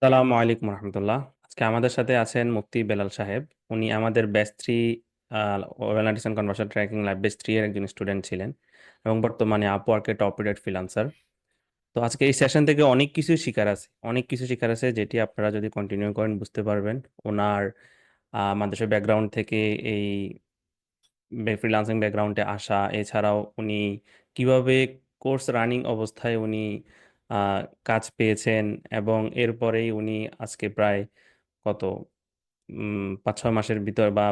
সালামু আলাইকুম রহমতুল্লাহ। আজকে আমাদের সাথে আছেন মুফতি বেলাল সাহেব। উনি আমাদের ব্যাচ 3 ওয়েলান্টিস and conversion tracking lab batch 3 এর একজন স্টুডেন্ট ছিলেন এবং বর্তমানে আপওয়ার্কে টপ রেটেড ফ্রিল্যান্সার। তো আজকে এই সেশন থেকে অনেক কিছু শিকার আছে যেটি আপনারা যদি কন্টিনিউ করেন বুঝতে পারবেন ওনার মাদ্রাসা ব্যাকগ্রাউন্ড থেকে এই ফ্রিল্যান্সিং ব্যাকগ্রাউন্ডে আসা, এছাড়াও উনি কিভাবে কোর্স রানিং অবস্থায় উনি আহ, কাজ পেয়েছেন এবং এরপরেই উনি আজকে প্রায় কত 5-6 মাসের ভিতর বা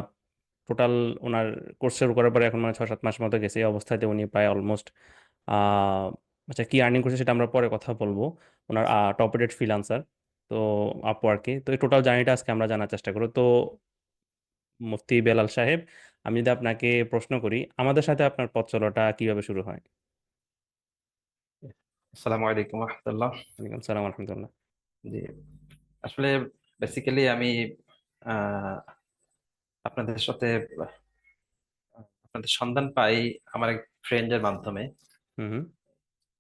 টোটাল ওনার কোর্স শুরু করার পরে এখন মানে 6-7 মাস মতো গেছে। এই অবস্থাতে উনি প্রায় অলমোস্ট আহ আচ্ছা কি আর্নিং করছে সেটা আমরা পরে কথা বলবো। ওনার টপ রেটেড ফ্রিল্যান্সার তো আপওয়ার্কে। তো এই টোটাল জার্নিটা আজকে আমরা জানার চেষ্টা করব। তো মুফতি বেলাল সাহেব, আমি যদি আপনাকে প্রশ্ন করি, আমাদের সাথে আপনার পথ চলাটা কিভাবে শুরু হয়? আসসালামু আলাইকুম রহমতুল্লাহ। ওয়ালাইকুম সালাম রহমতুল্লাহ। জি, আসলে বেসিক্যালি আমি আহ, আপনাদের সাথে আপনাদের সন্ধান পাই আমার এক ফ্রেন্ডের মাধ্যমে। হুম হুম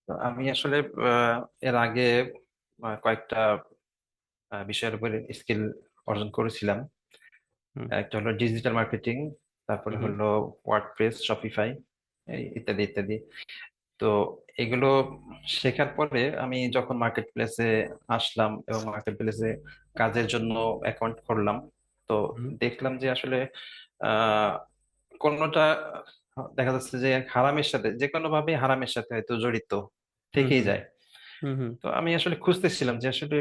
তো আমি আসলে আহ, এর আগে কয়েকটা বিষয়ের উপরে স্কিল অর্জন করেছিলাম। হুম একটা হলো ডিজিটাল মার্কেটিং, তারপরে হুম হলো ওয়ার্ডপ্রেস, শপিফাই, ইত্যাদি ইত্যাদি। তো এগুলো শেখার পরে আমি যখন মার্কেট প্লেসে আসলাম এবং মার্কেট প্লেসে কাজের জন্য অ্যাকাউন্ট করলাম, তো হুম দেখলাম যে আসলে আহ কোনোটা দেখা যাচ্ছে যে হারামের সাথে, যে কোনো ভাবে হারামের সাথে হয়তো জড়িত হুম থেকেই হুম যায়। হুম হুম তো আমি আসলে খুঁজতেছিলাম যে আসলে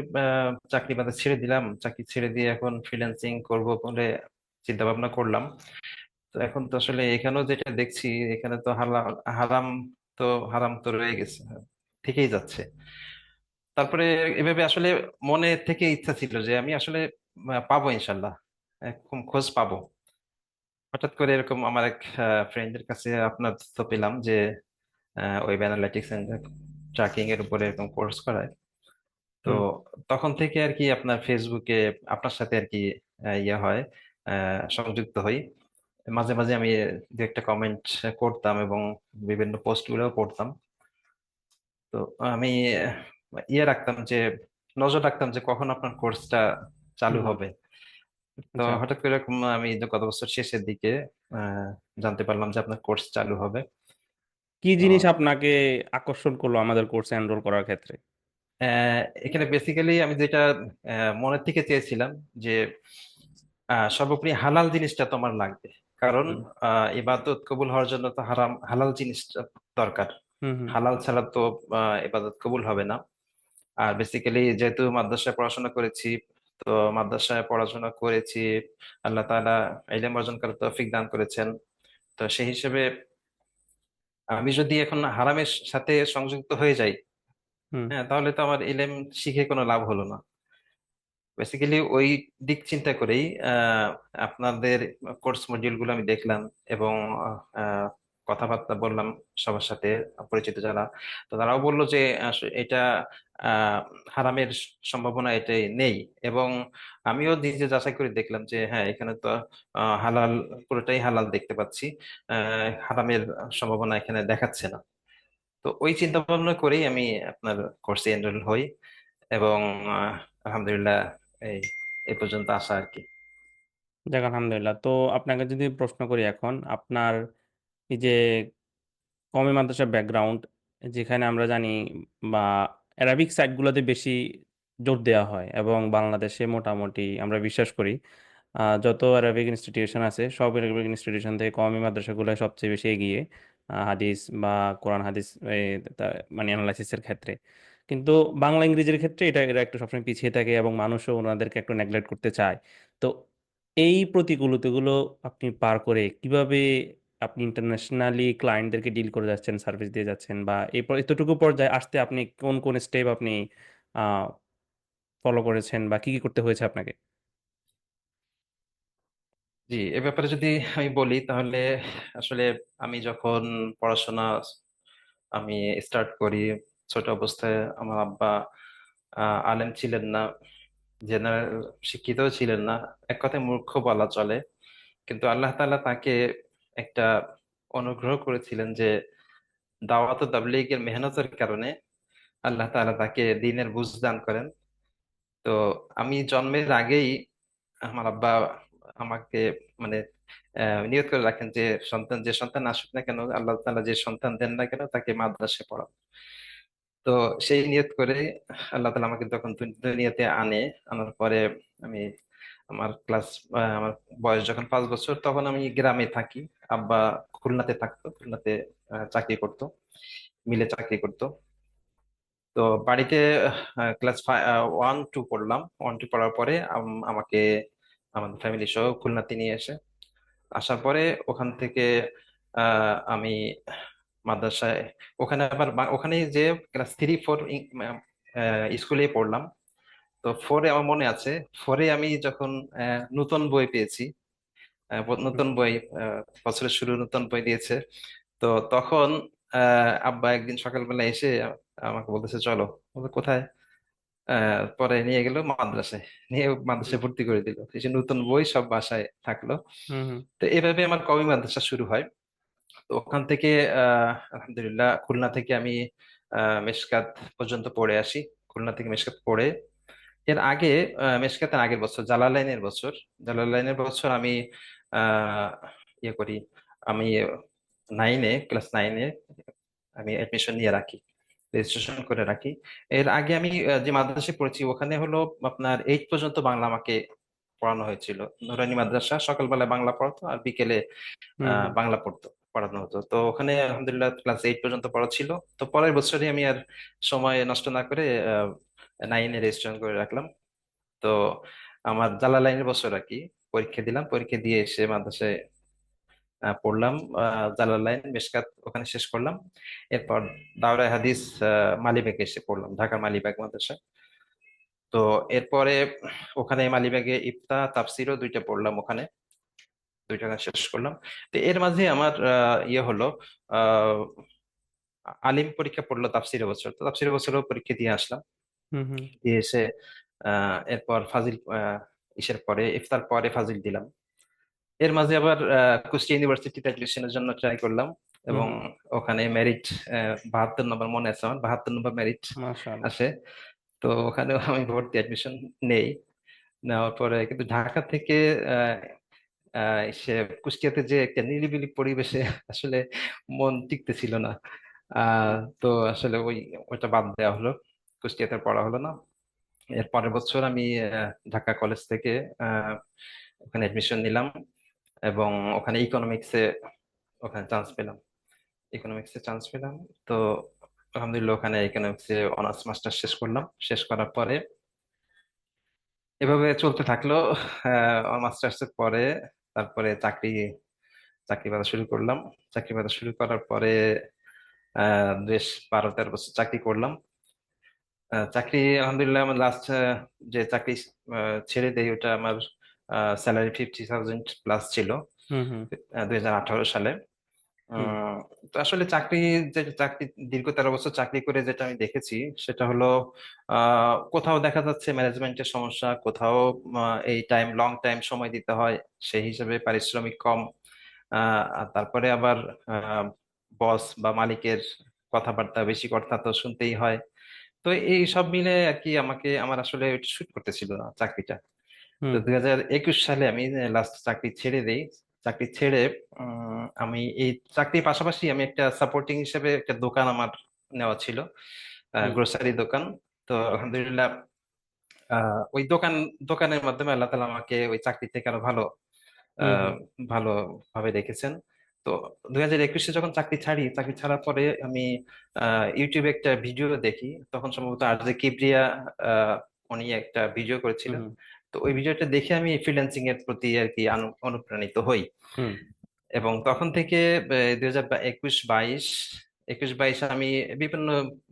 চাকরি বাকরি ছেড়ে দিলাম, চাকরি ছেড়ে দিয়ে এখন ফ্রিল্যান্সিং করব বলে চিন্তা ভাবনা করলাম। তো এখন তো আসলে এখানেও যেটা দেখছি, এখানে তো হারাম তো হারাম তো রয়ে গেছে, থেকেই যাচ্ছে। তারপরে এভাবে আসলে মনে থেকে ইচ্ছা ছিল যে আমি আসলে পাবো ইনশাল্লাহ, খোঁজ পাবো। হঠাৎ করে এরকম আমার এক ফ্রেন্ডের কাছে আপনার তথ্য পেলাম যে ওয়েব অ্যানালিটিক্স এন্ড ট্র্যাকিং এর উপরে এরকম কোর্স করায়। তো হুম। তখন থেকে আর কি আপনার ফেসবুকে আপনার সাথে আর কি ইয়ে হয়, সংযুক্ত হই। মাঝে মাঝে আমি দু একটা কমেন্ট করতাম এবং বিভিন্ন পোস্ট গুলোও করতাম। তো আমি ইয়ে রাখতাম যে, নজর রাখতাম যে কখন আপনার কোর্সটা চালু হুম। হবে। তো আচ্ছা, হঠাৎ করে এরকম আমি যে গত বছর শেষের দিকে আহ, জানতে পারলাম যে আপনার কোর্স চালু হবে। কি তো জিনিস আপনাকে আকর্ষণ করলো আমাদের কোর্সে এনরোল করার ক্ষেত্রে? এখানে বেসিক্যালি আমি যেটা মনের থেকে চেয়েছিলাম যে সর্বোপরি হালাল জিনিসটা তোমার লাগবে। কারণ হুম ইবাদত কবুল হওয়ার জন্য তো হালাল জিনিসটা দরকার। হুম হুম হালাল ছাড়া তো ইবাদত কবুল হবে না। আর বেসিক্যালি যেহেতু মাদ্রাসায় পড়াশোনা করেছি, তো মাদ্রাসায় পড়াশোনা করেছি, আল্লাহ তাআলা ইলম অর্জন করার তৌফিক দান করেছেন। তো সেই হিসেবে আমি যদি এখন হারামের সাথে সংযুক্ত হয়ে যাই, হুম হ্যাঁ, তাহলে তো আমার ইলম শিখে কোনো লাভ হলো না। বেসিক্যালি ওই দিক চিন্তা করেই আপনাদের কোর্স মডিউল গুলো আমি দেখলাম এবং আহ, কথাবার্তা বললাম সবার সাথে, পরিচিত যারা। তো তারাও বললো যে এটা আহ, হারামের সম্ভাবনা এটাই নেই। এবং আমিও নিজে যাচাই করে দেখলাম যে হ্যাঁ, এখানে তো হালাল, পুরোটাই হালাল দেখতে পাচ্ছি। হারামের সম্ভাবনা এখানে দেখাচ্ছে না। তো ওই চিন্তা ভাবনা করেই আমি আপনার কোর্সে এনরোল হই এবং আলহামদুলিল্লাহ এই এই পর্যন্ত আসা আর কি। যাক আলহামদুলিল্লাহ। তো আপনাকে যদি প্রশ্ন করি এখন, আপনার এই যে কওমি মাদ্রাসা ব্যাকগ্রাউন্ড, যেখানে আমরা জানি বা অ্যারাবিক সাইটগুলোতে বেশি জোর দেওয়া হয় এবং বাংলাদেশে মোটামুটি আমরা বিশ্বাস করি যত অ্যারাবিক ইনস্টিটিউশন আছে সব অ্যারাবিক ইনস্টিটিউশন থেকে কওমি মাদ্রাসাগুলো সবচেয়ে বেশি এগিয়ে হাদিস বা কোরআন হাদিস মানে অ্যানালাইসিসের ক্ষেত্রে। কিন্তু বাংলা ইংরেজির ক্ষেত্রে এটা এরা একটু সবসময় পিছিয়ে থাকে এবং মানুষও ওনাদেরকে একটু নেগলেক্ট করতে চায়। তো এই প্রতিকূলতাগুলো আপনি পার করে কিভাবে আপনি ইন্টারন্যাশনালি ক্লায়েন্টদেরকে ডিল করে যাচ্ছেন, সার্ভিস দিয়ে যাচ্ছেন, বা এতটুকু পর্যায়ে আসতে আপনি কোন কোন স্টেপ আপনি ফলো করেছেন বা কি কি করতে হয়েছে আপনাকে? জি, এ ব্যাপারে যদি আমি বলি তাহলে আসলে আমি যখন পড়াশোনা আমি স্টার্ট করি, ছোট অবস্থায় আমার আব্বা আলেম ছিলেন না, জেনারেল শিক্ষিত ছিলেন না, এক কথায় মূর্খ বলা চলে। কিন্তু আল্লাহ তাআলা তাকে একটা অনুগ্রহ করেছিলেন যে দাওয়াত ও তাবলীগের মেহনতের কারণে আল্লাহ তাআলা তাকে দ্বীনের বুঝ দান করেন। তো তো আমি জন্মের আগেই আমার আব্বা আমাকে মানে নিয়ত করে রাখেন যে যে সন্তান আসুক না কেন, আল্লাহ তাআলা যে সন্তান দেন না কেন তাকে মাদ্রাসায় পড়াবো। তো সেই নিয়ত করে আল্লাহ তাআলা আমাকে তখন দুনিয়াতে আনার পরে আমি আমার বয়স যখন 5 বছর, তখন আমি গ্রামে থাকি। আব্বা খুলনাতে থাকতো, খুলনাতে চাকরি করতো, মিলে চাকরি করতো। তো বাড়িতে ক্লাস 1-2 পড়লাম। 1-2 পড়ার পরে আমাকে আমাদের ফ্যামিলি সহ খুলনাতে নিয়ে আসার পরে ওখান থেকে আমি মাদ্রাসায়, ওখানে আবার ওখানে যে ক্লাস 3-4 স্কুলে পড়লাম। তো 4-এ আমার মনে আছে, 4-এ আমি যখন নতুন বই পেয়েছি, হুম নতুন বই, বছরের শুরু নতুন বই দিয়েছে। তো তখন আব্বা একদিন সকালবেলা এসে আমাকে বলতেছে চলো। বলতে, কোথায়? পরে নিয়ে গেল মাদ্রাসায়, নিয়ে হুম মাদ্রাসায় ভর্তি করে দিল। এই যে নতুন বই সব বাসায় থাকলো। হুম হুম তো এভাবে আমার কওমি মাদ্রাসা শুরু হয়। তো ওখান থেকে আলহামদুলিল্লাহ খুলনা থেকে আমি মেশকাত পর্যন্ত পড়ে আসি। খুলনা থেকে মেশকাত পড়ে, এর আগে মেশকাতের আগের বছর জালালাইনের বছর আমি আহ ইয়ে করি। আমি ক্লাস 9-এ আমি অ্যাডমিশন নিয়ে রাখি, রেজিস্ট্রেশন করে রাখি। এর আগে আমি যে মাদ্রাসায় পড়েছি ওখানে হলো আপনার 8 পর্যন্ত বাংলা আমাকে পড়ানো হয়েছিল। নুরানি মাদ্রাসা, সকালবেলায় বাংলা পড়াতো আর বিকেলে হুম হুম বাংলা পড়ানো হতো। তো ওখানে আলহামদুলিল্লাহ ক্লাস 8 পর্যন্ত পড়া ছিল। তো পরের বছরই আমি আর সময় নষ্ট না করে 9-এ রেজিস্ট্রেশন করে রাখলাম। তো আমার জালালাইনের বছর আর কি পরীক্ষা দিলাম, পরীক্ষা দিয়ে এসে মাদ্রাসায় পড়লাম। জালালাইন মিশকাত ওখানে শেষ করলাম। এরপর দাওরায়ে হাদিস মালিবাগে এসে পড়লাম, ঢাকার মালিবাগ মাদ্রাসায়। তো এরপরে ওখানে মালিবাগে ইফতা তাফসিরও দুইটা পড়লাম, ওখানে দুইটা শেষ করলাম। তো এর মাঝে আমার ইয়ে হলো, আহ আলিম পরীক্ষা পড়লো তাফসিরের বছর। তো তাফসিরের বছরও পরীক্ষা দিয়ে আসলাম। হুম হুম দিয়ে এসে এরপর ফাজিল, ইসের পরে ইফতার পরে ফাজিল দিলাম। এর মাঝে আবার কুষ্টিয়া ইউনিভার্সিটিতে অ্যাডমিশনের জন্য ট্রাই করলাম, হুম এবং হুম ওখানে মেরিট 72 নম্বর, মনে আছে আমার 72 নম্বর মেরিট মাশাআল্লাহ। আসে। তো ওখানেও আমি ভর্তি অ্যাডমিশন নেই। নেওয়ার পরে কিন্তু ঢাকা থেকে আহ সে কুষ্টিয়াতে যে একটা নিরিবিলি পরিবেশে আসলে মন টিকতেছিল না। তো আসলে ওইটা বাদ দেওয়া হলো, কুষ্টিয়াতে পড়া হলো না। এর পরের বছর আমি ঢাকা কলেজ থেকে আহ, ওখানে এডমিশন নিলাম, এবং ওখানে ওখানে চান্স পেলাম। তো আলহামদুলিল্লাহ ওখানে ইকোনমিক্সে অনার্স মাস্টার শেষ করলাম। শেষ করার পরে এভাবে চলতে থাকলো। মাস্টার্স এর পরে তারপরে চাকরি বাকরি শুরু করলাম। চাকরি বাকরি শুরু করার পরে বেশ 12-13 বছর চাকরি করলাম। চাকরি আলহামদুলিল্লাহ আমার লাস্ট যে চাকরি ছেড়ে দেই, ওটা আমার স্যালারি 50,000 প্লাস ছিল হুম হুম 2018 সালে। হুম উম, তো আসলে চাকরি দীর্ঘ 13 বছর চাকরি করে যেটা আমি দেখেছি সেটা হলো, কোথাও দেখা যাচ্ছে ম্যানেজমেন্টের সমস্যা, কোথাও এই লং টাইম সময় দিতে হয়, সেই হিসেবে পারিশ্রমিক কম। আর তারপরে আবার বস বা মালিকের কথাবার্তা, বেশি কথা তো শুনতেই হয়। তো এই সব মিলে আর কি আমার আসলে শুট করতেছিল না চাকরিটা। তো হুম 2021 সালে আমি লাস্ট চাকরি ছেড়ে দেই। চাকরি ছেড়ে আমি এই চাকরির পাশাপাশি আমি একটা সাপোর্টিং হিসেবে একটা দোকান আমার নেওয়া ছিল, হুম গ্রোসারি দোকান। তো আলহামদুলিল্লাহ ওই দোকানের মাধ্যমে আল্লাহ তালা আমাকে ওই চাকরি থেকে আরো হুম আহ হুম ভালো ভাবে রেখেছেন। তো 2021-এ যখন চাকরি ছাড়ার পরে আমি ইউটিউবে একটা ভিডিও দেখি, তখন সম্ভবত আরজে কিবরিয়া আহ, উনি একটা ভিডিও করেছিলেন। হুম তো ওই ভিডিওটা দেখে আমি ফ্রিল্যান্সিং এর প্রতি আর কি অনুপ্রাণিত হই। হুম এবং তখন থেকে 2021-22 আমি বিভিন্ন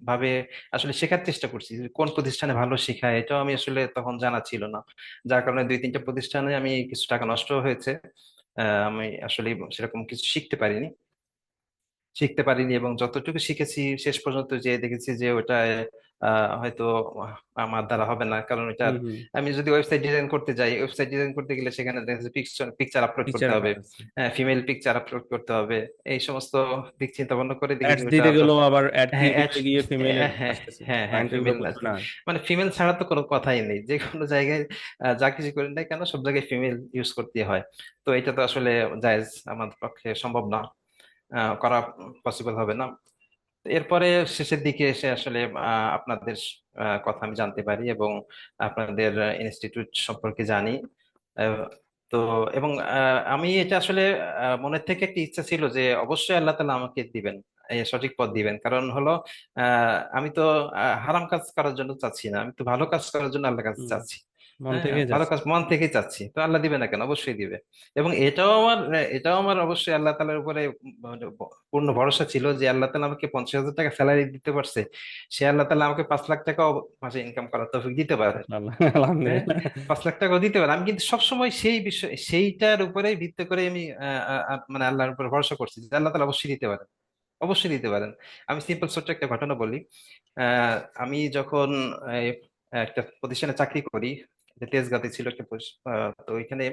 ভাবে আসলে শেখার চেষ্টা করছি যে কোন প্রতিষ্ঠানে ভালো শেখায়, এটাও আমি আসলে তখন জানা ছিল না। যার কারণে 2-3টা প্রতিষ্ঠানে আমি কিছু টাকা নষ্ট হয়েছে। আমি আসলে সেরকম কিছু শিখতে পারিনি। শিখতে পারিনি, এবং যতটুকু শিখেছি শেষ পর্যন্ত যে দেখেছি যে ওটা হয়তো আমার দ্বারা হবে না, কারণ হুম ওটার হুম। আমি যদি ওয়েবসাইট ডিজাইন করতে যাই, ওয়েবসাইট ডিজাইন করতে গেলে সেখানে দেখা যাচ্ছে পিকচার পিকচার আপলোড করতে টিচারের হবে, কাজ আছে। ফিমেল পিকচার আপলোড করতে হবে, এই সমস্ত দিক চিন্তা ভাবনা করে দেখি যে অ্যাডস ওটা দিতে তো গেলেও আবার অ্যাড হ্যাঁ দিতে গিয়ে ফিমেলের হ্যাঁ আসতেছে, হ্যাঁ হ্যাঁ ক্লায়েন্ট ওইগুলো ফিমেল, বুঝবে না। মানে ফিমেল ছাড়া তো কোনো কথাই নেই, যে কোনো জায়গায় যা কিছু করি না কেন সব জায়গায় ফিমেল ইউজ করতে হয়। তো এটা তো আসলে জায়েজ আমাদের পক্ষে সম্ভব না, করা পসিবল হবে না। তো এরপরে শেষের দিকে এসে আসলে আপনাদের কথা আমি জানতে পারি এবং আপনাদের ইনস্টিটিউট সম্পর্কে জানি। আহ, তো এবং আমি এটা আসলে মনের থেকে একটা ইচ্ছা ছিল যে অবশ্যই আল্লাহ তাআলা আমাকে দিবেন, এই সঠিক পথ দিবেন, কারণ হলো আমি তো হারাম কাজ করার জন্য চাচ্ছি না, আমি তো ভালো কাজ করার জন্য আল্লাহর কাছে হুম, চাচ্ছি। মন হ্যাঁ, থেকে ভালো যাচ্ছে। কাজ মন থেকেই চাচ্ছি, তো আল্লাহ দিবে না কেন, অবশ্যই দিবে। এবং এটাও আমার অবশ্যই আল্লাহ তাআলার উপরে পূর্ণ ভরসা ছিল যে আল্লাহ তাআলা আমাকে 50,000 টাকা স্যালারি দিতে পারছে, সে আল্লাহ তাআলা আমাকে 5 লাখ টাকাও মাসে ইনকাম করার তৌফিক দিতে পারে। মাশাআল্লাহ। হ্যাঁ, আলহামদুলিল্লাহ। 5 লাখ টাকাও দিতে পারে। আমি কিন্তু সবসময় সেই বিষয় সেইটার উপরে ভিত্তি করে আমি মানে আল্লাহর উপর ভরসা করছি যে আল্লাহ তাআলা অবশ্যই দিতে পারেন, অবশ্যই দিতে পারেন। আমি সিম্পল ছোট্ট একটা ঘটনা বলি। আমি যখন এই, একটা প্রতিষ্ঠানে চাকরি করি, যে তেজগাঁতে ছিল একটা তো ওইখানে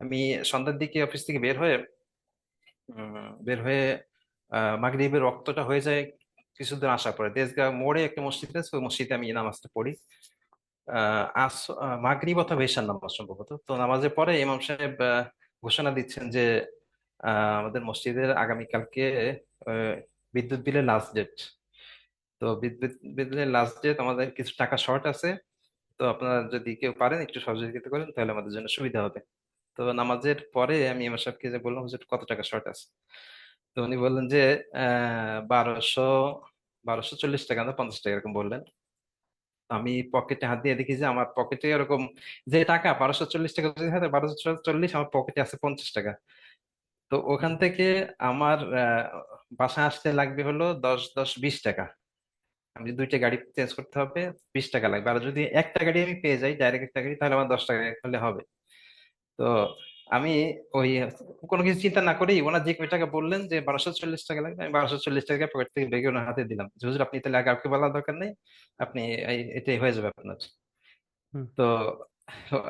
আমি সন্ধ্যার দিকে অফিস থেকে বের হয়ে মাগরিবের রক্তটা হয়ে যায় কিছুদিন আসার পরে তেজগাঁ মোড়ে একটা মসজিদ আছে, ওই মসজিদে আমি নামাজটা পড়ি। মাগরিব অথবা এশার নামাজ সম্ভবত। তো নামাজের পরে ইমাম সাহেব ঘোষণা দিচ্ছেন যে আমাদের মসজিদের আগামীকালকে আহ, বিদ্যুৎ বিলের লাস্ট ডেট। তো বিদ্যুৎ বিলের লাস্ট ডেট, আমাদের কিছু টাকা শর্ট আছে, তো আপনারা যদি কেউ পারেন একটু সহযোগিতা করেন তাহলে আমাদের জন্য সুবিধা হবে। তো নামাজের পরে আমি ইমাম সাহেবকে যে বললাম হুজুর কত টাকা শর্ট আছে। তো উনি বললেন যে 1240 টাকা না 50 টাকা এরকম বললেন। আমি পকেটে হাত দিয়ে দেখি যে আমার পকেটে এরকম, যে টাকা 1240 টাকা যদি হয় 1240, আমার পকেটে আছে 50 টাকা। তো ওখান থেকে আমার বাসা আসতে লাগবে হলো 10 10 20 টাকা। আমি যদি 2টা গাড়ি চেঞ্জ করতে হবে, 20 টাকা লাগবে। আর যদি একটা গাড়ি আমি পেয়ে যাই, ডাইরেক্ট একটা গাড়ি, তাহলে আমার 10 টাকা হলে হবে। তো আমি ওই কোনো কিছু চিন্তা না করেই ওনার যে কয় টাকা বললেন যে 1240 টাকা লাগবে, আমি 1240 টাকা পকেট থেকে বের করে ওনার হাতে দিলাম যে, হুজুর আপনি তাহলে আগে কাউকে বলার দরকার নেই, আপনি এটাই হয়ে যাবে আপনার। হুম তো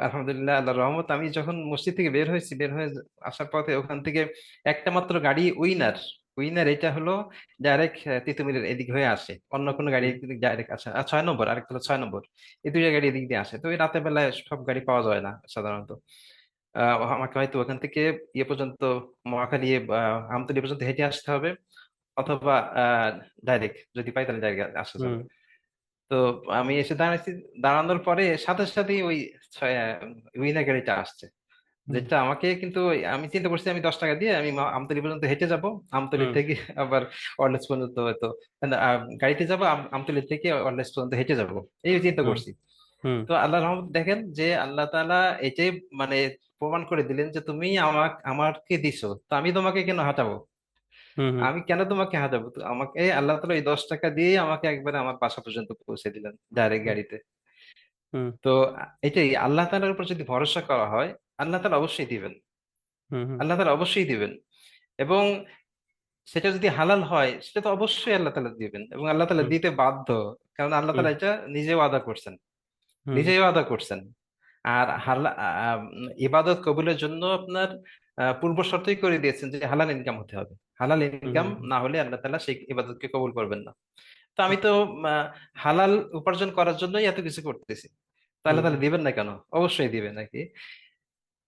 আলহামদুলিল্লাহ আল্লাহর রহমত, আমি যখন মসজিদ থেকে বের হয়েছি, বের হয়ে আসার পথে ওখান থেকে একটা মাত্র গাড়ি উইনার, উইনার এটা হলো ডাইরেক্ট তিতুমিরের এদিক হয়ে আসে, অন্য কোনো গাড়ি হুম ডাইরেক্ট আসে। আর 6 নম্বর, আরেকটা হলো 6 নম্বর, এই 2টা গাড়ি এদিক দিয়ে আসে। তো এই রাতের বেলায় সব গাড়ি পাওয়া যায় না সাধারণত। আমাকে হয়তো ওখান থেকে ইয়ে পর্যন্ত, মহাখালী আমতলী পর্যন্ত হেঁটে আসতে হবে, অথবা ডাইরেক্ট যদি পাই তাহলে ডাইরেক্ট আসা হুম যাবে। তো আমি এসে দাঁড়াইছি, দাঁড়ানোর পরে সাথে সাথেই ওই উইনার গাড়িটা আসছে, হুম যেটা আমাকে কিন্তু আমি চিন্তা করছি আমি 10 টাকা দিয়ে আমি আমতলী পর্যন্ত হেঁটে যাব, আমতলী হুম থেকে আবার অর্লেস পর্যন্ত হয়তো গাড়িতে যাবো, আমতলী থেকে অর্লেস পর্যন্ত হেঁটে যাব, এই চিন্তা হুম করছি। হুম তো আল্লাহ রহমত দেখেন যে আল্লাহ তাআলা এটাই মানে প্রমাণ করে দিলেন যে তুমি আমাকে দিছো, তো আমি তোমাকে কেন হাঁটাবো, হুম হুম আমি কেন তোমাকে হাঁটাবো। তো আমাকে আল্লাহ তাআলা এই 10 টাকা দিয়ে আমাকে একবারে আমার বাসা পর্যন্ত পৌঁছে দিলেন ডাইরেক্ট গাড়িতে। হুম তো এটাই আল্লাহ তাআলার উপর যদি ভরসা করা হয়, আল্লাহ তাআলা অবশ্যই দিবেন, হুম হুম আল্লাহ তাআলা অবশ্যই দিবেন। এবং সেটা যদি হালাল হয় সেটা তো অবশ্যই আল্লাহ তাআলা দিবেন, এবং আল্লাহ তাআলা হুম দিতে বাধ্য, কারণ আল্লাহ হুম তাআলা এটা নিজেও আদা করছেন, হুম নিজেও আদা করছেন। আর ইবাদত কবুলের জন্য আপনার পূর্ব শর্তই করে দিয়েছেন যে হালাল ইনকাম হতে হবে, হালাল হুম ইনকাম হুম না হলে আল্লাহ তাআলা সেই ইবাদতকে কবুল করবেন না। তো আমি তো হালাল উপার্জন করার জন্যই এত কিছু করতেছি, তো হুম আল্লাহ হুম। তাআলা দিবেন না কেন, অবশ্যই দিবেন নাকি।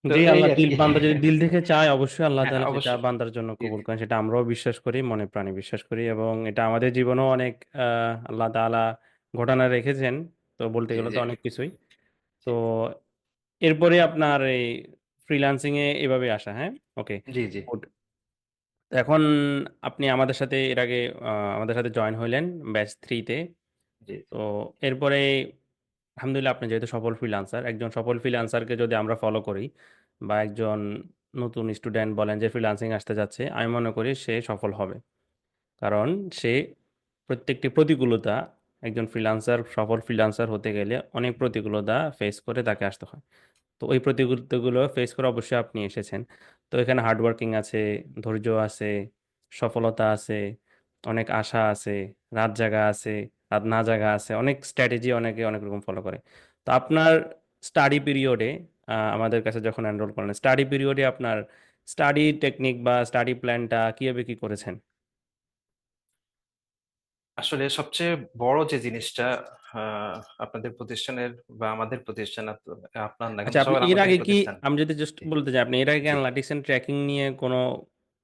তো জি, এই আল্লাহ আর দিল, কি। বান্দা যদি দিল থেকে চায় অবশ্যই আল্লাহ হ্যাঁ তাআলা সেটা অবশ্যই। বান্দার জন্য জি কবুল জি করেন, সেটা আমরাও বিশ্বাস করি, মনে প্রাণে বিশ্বাস করি, এবং এটা আমাদের জীবনেও অনেক আল্লাহ তাআলা ঘটনা রেখেছেন। তো বলতে জি গেলে জি তো অনেক কিছুই। তো জি এরপরে আপনার এই ফ্রিল্যান্সিং এ এভাবে আসা, হ্যাঁ, ওকে। জি জি এখন আপনি আমাদের সাথে এর আগে আমাদের সাথে জয়েন হইলেন ব্যাচ 3-তে। জি তো এরপরে আলহামদুলিল্লাহ আপনি যেহেতু সফল ফ্রিল্যান্সার, একজন সফল ফ্রিল্যান্সারকে যদি আমরা ফলো করি, বা একজন নতুন স্টুডেন্ট বলেন যে ফ্রিল্যান্সিং আসতে যাচ্ছে, আমি মনে করি সে সফল হবে। কারণ সে প্রত্যেকটি প্রতিকূলতা, একজন ফ্রিল্যান্সার সফল ফ্রিল্যান্সার হতে গেলে অনেক প্রতিকূলতা ফেস করে তাকে আসতে হয়। তো ওই প্রতিকূলতাগুলো ফেস করে অবশ্যই আপনি এসেছেন। তো এখানে হার্ডওয়ার্কিং আছে, ধৈর্য আছে, সফলতা আছে, অনেক আশা আছে, রাত জাগা আছে, রাত না জাগা আছে, অনেক স্ট্র্যাটেজি অনেকে অনেক রকম ফলো করে। তো আপনার স্টাডি পিরিয়ডে আমাদের কাছে যখন এনরোল করেন, স্টাডি পিরিয়ডে আপনার স্টাডি টেকনিক বা স্টাডি প্ল্যানটা কিভাবে কি করেছেন? আসলে সবচেয়ে বড় যে জিনিসটা আহ, আপনাদের প্রতিষ্ঠানের বা আমাদের প্রতিষ্ঠান, আপনার না কেন আচ্ছা, আপনি সবার এর আমাদেরই আগে কি, প্রতিষ্ঠান। আমি যদি জাস্ট জি, বলতে চাই, আপনি এর আগে জি। অ্যানালিটিক্স এন্ড ট্র্যাকিং নিয়ে কোনো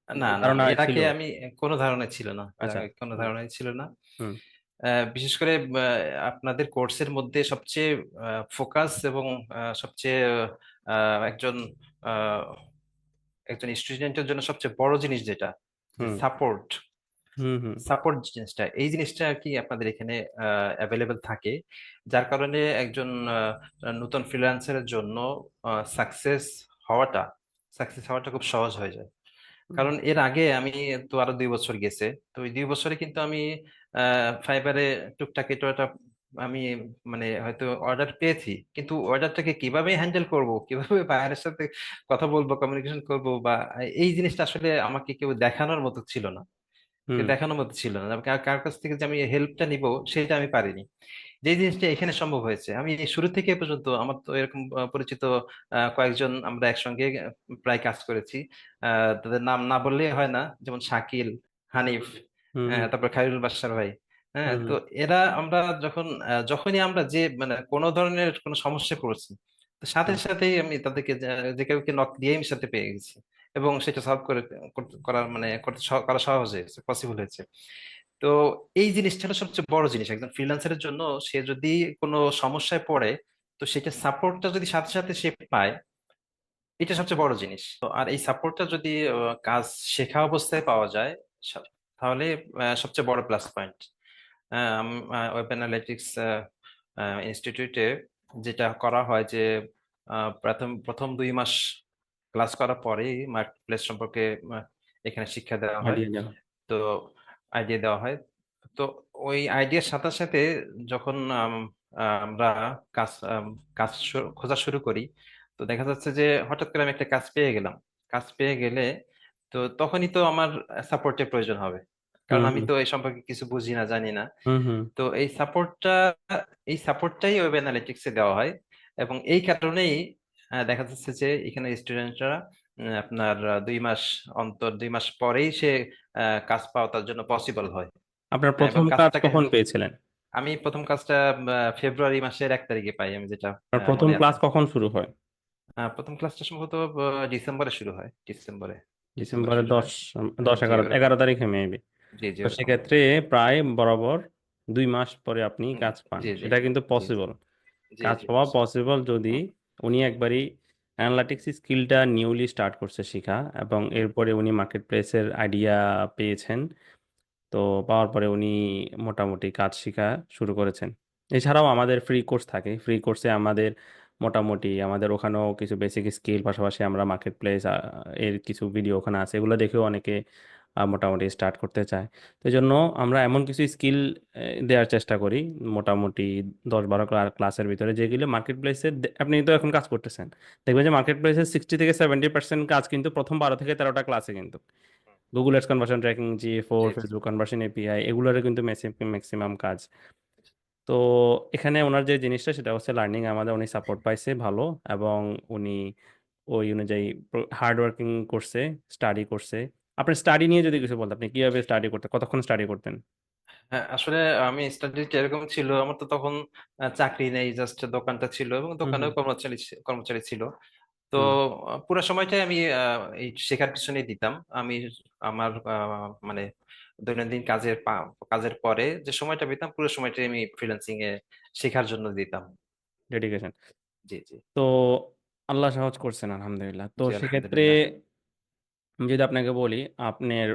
না, না, ধারণা এর ছিল? আগে আমি কোনো ধারণা ছিল না, এর আচ্ছা। আগে কোনো হুম। ধারণাই ছিল না। হুম। বিশেষ করে আপনাদের কোর্সের মধ্যে সবচেয়ে ফোকাস এবং সবচেয়ে একজন আহ, একজন স্টুডেন্টের জন্য সবচেয়ে বড় জিনিস যেটা, যে হুম। সাপোর্ট, হুম। হুম। সাপোর্ট জিনিসটা, এই জিনিসটা আর কি আপনাদের এখানে অ্যাভেলেবেল থাকে। যার কারণে একজন নতুন ফ্রিল্যান্সারের জন্য সাকসেস হওয়াটা সাকসেস হওয়াটা খুব সহজ হয়ে যায়। হুম। কারণ এর আগে আমি তো আরো 2 বছর গেছে, তো ওই 2 বছরে কিন্তু আমি ফাইবারে টুকটাক এটা ওটা আমি মানে হয়তো অর্ডার পেয়েছি, কিন্তু অর্ডারটাকে কিভাবে হ্যান্ডেল করব, কিভাবে বায়ারের সাথে কথা বলবো, কমিউনিকেশন করব, বা এই জিনিসটা আসলে আমাকে কেউ দেখানোর মতো ছিল না। হুম। দেখানোর মতো ছিল না, কার কাছ থেকে যে আমি হেল্পটা নিব সেটা আমি পারিনি। যে জিনিসটা এখানে সম্ভব হয়েছে, আমি শুরু থেকে এ পর্যন্ত আমার তো এরকম পরিচিত কয়েকজন আমরা একসঙ্গে প্রায় কাজ করেছি। তাদের নাম না বললেই হয় না, যেমন শাকিল, হানিফ, হুম। হুম। তারপর খায়রুল বাশার ভাই। হ্যাঁ, হুম। তো এরা আমরা যখনই আমরা যে মানে কোনো ধরনের কোনো সমস্যায় পড়ছি, তো সাথে হুম। সাথেই আমি তাদেরকে যে কাউকে নক দিয়েই আমি সাথে পেয়ে গেছি, এবং সেটা সলভ করার মানে করা সহজ হয়েছে, পসিবল হয়েছে। তো এই জিনিসটা হলো সবচেয়ে বড় জিনিস একজন ফ্রিল্যান্সারের জন্য। সে যদি কোনো সমস্যায় পড়ে, তো সেটা সাপোর্টটা যদি সাথে সাথে সে পায়, এটা সবচেয়ে বড় জিনিস। তো আর এই সাপোর্টটা যদি কাজ শেখা অবস্থায় পাওয়া যায়, তাহলে সবচেয়ে বড় প্লাস পয়েন্ট। ওয়েব অ্যানালিটিক্স ইনস্টিটিউটে যেটা করা হয় যে প্রথম প্রথম 2 মাস ক্লাস করার পরেই মার্কেট প্লেস সম্পর্কে আহ, এখানে শিক্ষা দেওয়া হয়। আইডিয়া দেওয়া। তো আইডিয়া দেওয়া হয়। তো ওই আইডিয়ার সাথে সাথে যখন আমরা কাজ খোঁজা শুরু করি, তো দেখা যাচ্ছে যে হঠাৎ করে আমি একটা কাজ পেয়ে গেলাম। কাজ পেয়ে গেলে তো তখনই তো আমার সাপোর্টের প্রয়োজন হবে, কারণ হুম। আমি হুম। তো এই সম্পর্কে কিছু বুঝি না, জানি না। হুম। হুম। তো এই সাপোর্টটাই ওয়েব অ্যানালিটিক্সে দেওয়া হয়। এবং এই কারণেই দেখা যাচ্ছে যে এখানে স্টুডেন্টরা আপনার 2 মাস অন্তর, 2 মাস পরেই সে কাজ পাওয়া তার জন্য পসিবল হয়। আপনার এবং প্রথম কাজ কাজটাকে কখন পেয়েছিলেন? আমি প্রথম কাজটা ফেব্রুয়ারি মাসের 1 তারিখে পাই, আমি যেটা আপনার প্রথম মনে আছে। ক্লাস কখন শুরু হয়? প্রথম ক্লাসটা সম্ভবত ডিসেম্বরে শুরু হয়, ডিসেম্বরে। ডিসেম্বরে ডিসেম্বরের শুরু হয়। 10 জি 11 ওরকম। 11 তারিখে মেবি। জি, জি, তো ওরকম। সেক্ষেত্রে প্রায় বরাবর 2 মাস পরে আপনি কাজ পান, জি, জি, সেটা কিন্তু জি, পসিবল। জি, কাজ জি, পাওয়া পসিবল যদি উনি একবারই অ্যানালিটিক্স স্কিলটা নিউলি স্টার্ট করছে শেখা, এবং হুম, এরপরে উনি মার্কেট প্লেসের আইডিয়া পেয়েছেন। তো পাওয়ার পরে উনি মোটামুটি কাজ শেখা শুরু করেছেন। এছাড়াও আমাদের ফ্রি কোর্স থাকে, ফ্রি কোর্সে আমাদের মোটামুটি আমাদের ওখানেও কিছু বেসিক স্কিল, পাশাপাশি আমরা মার্কেট প্লেস এর কিছু ভিডিও ওখানে আছে, এগুলো দেখেও অনেকে মোটামুটি স্টার্ট করতে চায়। তো এই জন্য আমরা এমন কিছু স্কিল দেওয়ার চেষ্টা করি মোটামুটি 10 12 ক্লাসের ভিতরে, যেগুলো মার্কেট প্লেসে আপনি তো এখন কাজ করতেছেন, দেখবেন যে মার্কেট প্লেসের 60 থেকে 70% কাজ কিন্তু প্রথম 12 থেকে 13টা ক্লাসে কিন্তু Google ads conversion tracking, GA4, জি, জি। ফেসবুক কনভার্সন এপিআই, এগুলোর কিন্তু ম্যাক্সিমাম কাজ। তো এখানে ওনার যে জিনিসটা সেটা হচ্ছে লার্নিং, আমাদের উনি সাপোর্ট পাইছে ভালো, এবং উনি ওই অনুযায়ী হার্ড ওয়ার্কিং করছে, স্টাডি করছে। আপনার স্টাডি নিয়ে যদি কিছু বলতেন, আপনি কিভাবে স্টাডি করতেন, কতক্ষণ স্টাডি করতেন? হ্যাঁ, আসলে আমি স্টাডিটা এরকম ছিল, আমার তো তখন চাকরি নেই, জাস্ট দোকানটা ছিল এবং হুম। হুম। দোকানেও কর্মচারী কর্মচারী ছিল। তো হুম। পুরো সময়টাই আমি এই শেখার পিছনেই দিতাম। আমি আমার মানে দৈনন্দিন কাজের পরে যে সময়টা পেতাম, পুরো সময়টাই আমি ফ্রিল্যান্সিং এ শেখার জন্য দিতাম। ডেডিকেশন। জি, জি, তো আল্লাহ সহজ করছেন আলহামদুলিল্লাহ। তো জি, সেক্ষেত্রে আলহামদুলিল্লাহ। আমি যদি আপনাকে বলি, আপনার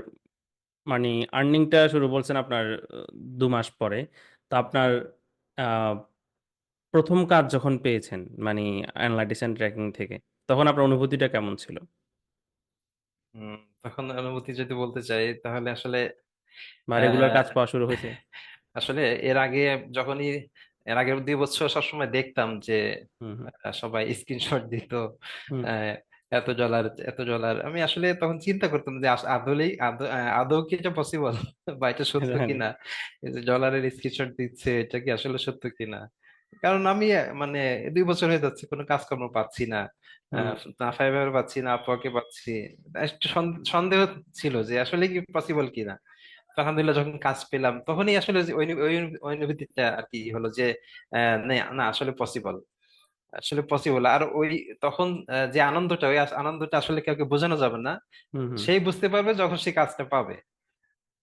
মানে আর্নিংটা শুরু বলছেন আপনার 2 মাস পরে, তো আপনার আহ, প্রথম কাজ যখন পেয়েছেন মানে অ্যানালাইটিক্স এন্ড ট্র্যাকিং থেকে, তখন আপনার অনুভূতিটা কেমন ছিল? হম, তখন অনুভূতি যদি বলতে চাই তাহলে আসলে বা রেগুলার আহ কাজ পাওয়া শুরু হয়েছে? আসলে এর আগে যখনই এর আগের 2 বছর সবসময় দেখতাম যে হুম। হুম। সবাই স্ক্রিনশট দিত, হুম। এত ডলার আমি আসলে তখন চিন্তা করতাম যে আদৌ কি এটা পসিবল বা এটা সত্য জানি। কিনা। এই যে ডলারের স্ক্রিনশট দিচ্ছে, এটা কি আসলে সত্য কিনা। কারণ আমি মানে 2 বছর হয়ে যাচ্ছে কোনো কাজকর্ম পাচ্ছি না। হুম না ফাইবার পাচ্ছি না, আপওয়ার্কে পাচ্ছি। একটু সন্দেহ ছিল যে আসলে কি পসিবল কিনা। তো আলহামদুলিল্লাহ যখন কাজ পেলাম তখনই আসলে যে ওই অনুভূতিটা আর কি হলো যে না না, আসলে পসিবল, আসলে পসিবল। আর ওই তখন যে আনন্দটা, ওই আনন্দটা আসলে কাউকে বোঝানো যাবে না। হুম হুম। সেই বুঝতে পারবে যখন সে কাজটা পাবে।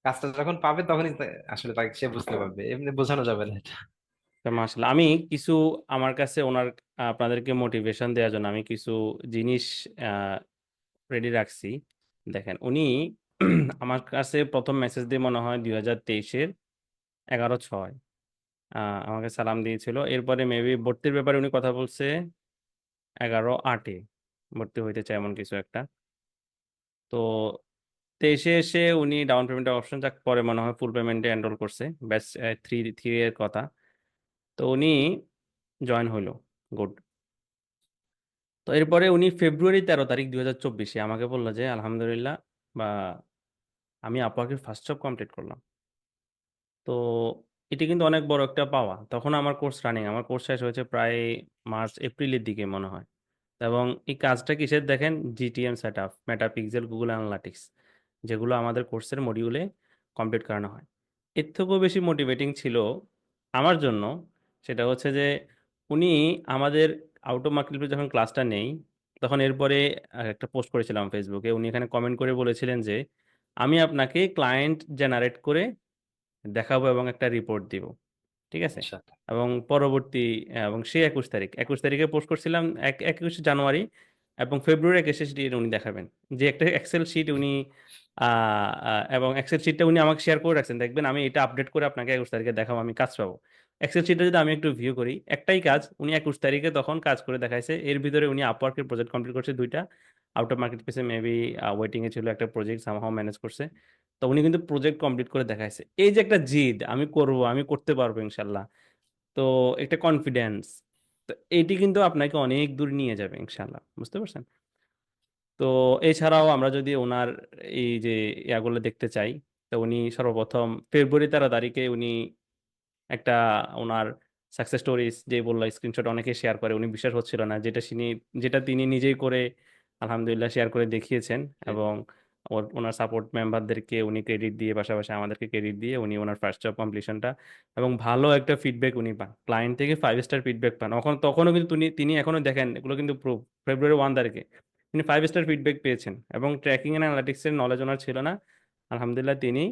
কাজটা যখন পাবে তখনই আসলে তাকে সে বুঝতে পারবে, এমনি বোঝানো যাবে না এটা। তো মাশাআল্লাহ, আমি কিছু আমার কাছে ওনার আপনাদেরকে মোটিভেশন দেওয়ার জন্য আমি কিছু জিনিস রেডি রাখছি। দেখেন উনি আমার কাছে প্রথম মেসেজ দিয়ে মনে হয় 2023-এর 11/6 আমাকে সালাম দিয়েছিল। এরপরে মেবি ভর্তির ব্যাপারে উনি কথা বলছে 11/8-এ ভর্তি হইতে চায় এমন কিছু একটা। তো 23-এ এসে উনি ডাউন পেমেন্টের অপশন যাক পরে মনে হয় ফুল পেমেন্টে এনরোল করছে ব্যাচ 3 এর কথা। তো উনি জয়েন হইলো। গুড। তো এরপরে উনি ফেব্রুয়ারি 13 তারিখ 2024-এ আমাকে বললো যে আলহামদুলিল্লাহ বা আমি আপওয়ার্কের ফার্স্ট জব কমপ্লিট করলাম। তো এটা কিন্তু অনেক বড় একটা পাওয়া। তখন আমার কোর্স রানিং, আমার কোর্স শেষ হয়েছে প্রায় মার্চ এপ্রিলের দিকে মনে হয়। এবং এই কাজটা কিসের দেখেন, GTM set up, Meta pixel, Google analytics, যেগুলো আমাদের কোর্সের মডিউলে কমপ্লিট করানো হয়। এর থেকেও বেশি মোটিভেটিং ছিল আমার জন্য, সেটা হচ্ছে যে উনি আমাদের আউট অফ মার্কেট যখন ক্লাসটা নেই, তখন এরপরে একটা পোস্ট করেছিলাম ফেসবুকে, উনি এখানে কমেন্ট করে বলেছিলেন যে আমি আপনাকে ক্লায়েন্ট জেনারেট করে দেখাবো এবং একটা রিপোর্ট দিব। ঠিক আছে। আচ্ছা। এবং পরবর্তী এবং সে 21 তারিখে পোস্ট করছিলাম 21 জানুয়ারি, এবং ফেব্রুয়ারি 21-এ সেটি উনি দেখাবেন যে একটা এক্সেল শিট উনি এবং এক্সেল শিটটা উনি আমাকে শেয়ার করে রাখছেন, দেখবেন আমি এটা আপডেট করে আপনাকে 21 তারিখে দেখাবো, আমি কাজ পাবো। এক্সেল শিটটা যদি আমি একটু ভিউ করি, একটাই কাজ উনি 21 তারিখে তখন কাজ করে দেখাইছে। এর ভিতরে উনি আপওয়ার্কের প্রজেক্ট কমপ্লিট করছে দুইটা, আউট অফ মার্কেট প্লেসে মেবি ওয়েটিং এ ছিল একটা প্রজেক্ট, সামহাও ম্যানেজ করছে। তো উনি কিন্তু প্রজেক্ট কমপ্লিট করে দেখাইছে। এই যে একটা জিদ, আমি করব, আমি করতে পারবো ইনশাল্লাহ, তো একটা কনফিডেন্স, তো এইটি কিন্তু আপনাকে অনেক দূর নিয়ে যাবে ইনশাল্লাহ, বুঝতে পারছেন? তো এছাড়াও আমরা যদি ওনার এই যে ইয়াগুলো দেখতে চাই, তো উনি সর্বপ্রথম ফেব্রুয়ারি 13 তারিখে উনি একটা ওনার সাকসেস স্টোরিজ যে বললো স্ক্রিনশট অনেকে শেয়ার করে, উনি বিশ্বাস হচ্ছিল না, যেটা তিনি নিজেই করে আলহামদুলিল্লাহ শেয়ার করে দেখিয়েছেন। জি। এবং ওনার সাপোর্ট মেম্বারদেরকে উনি ক্রেডিট দিয়ে, পাশাপাশি আমাদেরকে ক্রেডিট দিয়ে উনি ওনার ফার্স্ট জব কমপ্লিশনটা এবং ভালো একটা ফিডব্যাক উনি পান, ক্লায়েন্ট থেকে 5 স্টার ফিডব্যাক পান। তখনও কিন্তু তিনি এখনো দেখেন এগুলো কিন্তু প্রুফ, ফেব্রুয়ারি 1 তারিখে তিনি 5 স্টার ফিডব্যাক পেয়েছেন। এবং ট্র্যাকিং এন্ড অ্যানালিটিক্সের নলেজ ওনার ছিল না, আলহামদুলিল্লাহ তিনি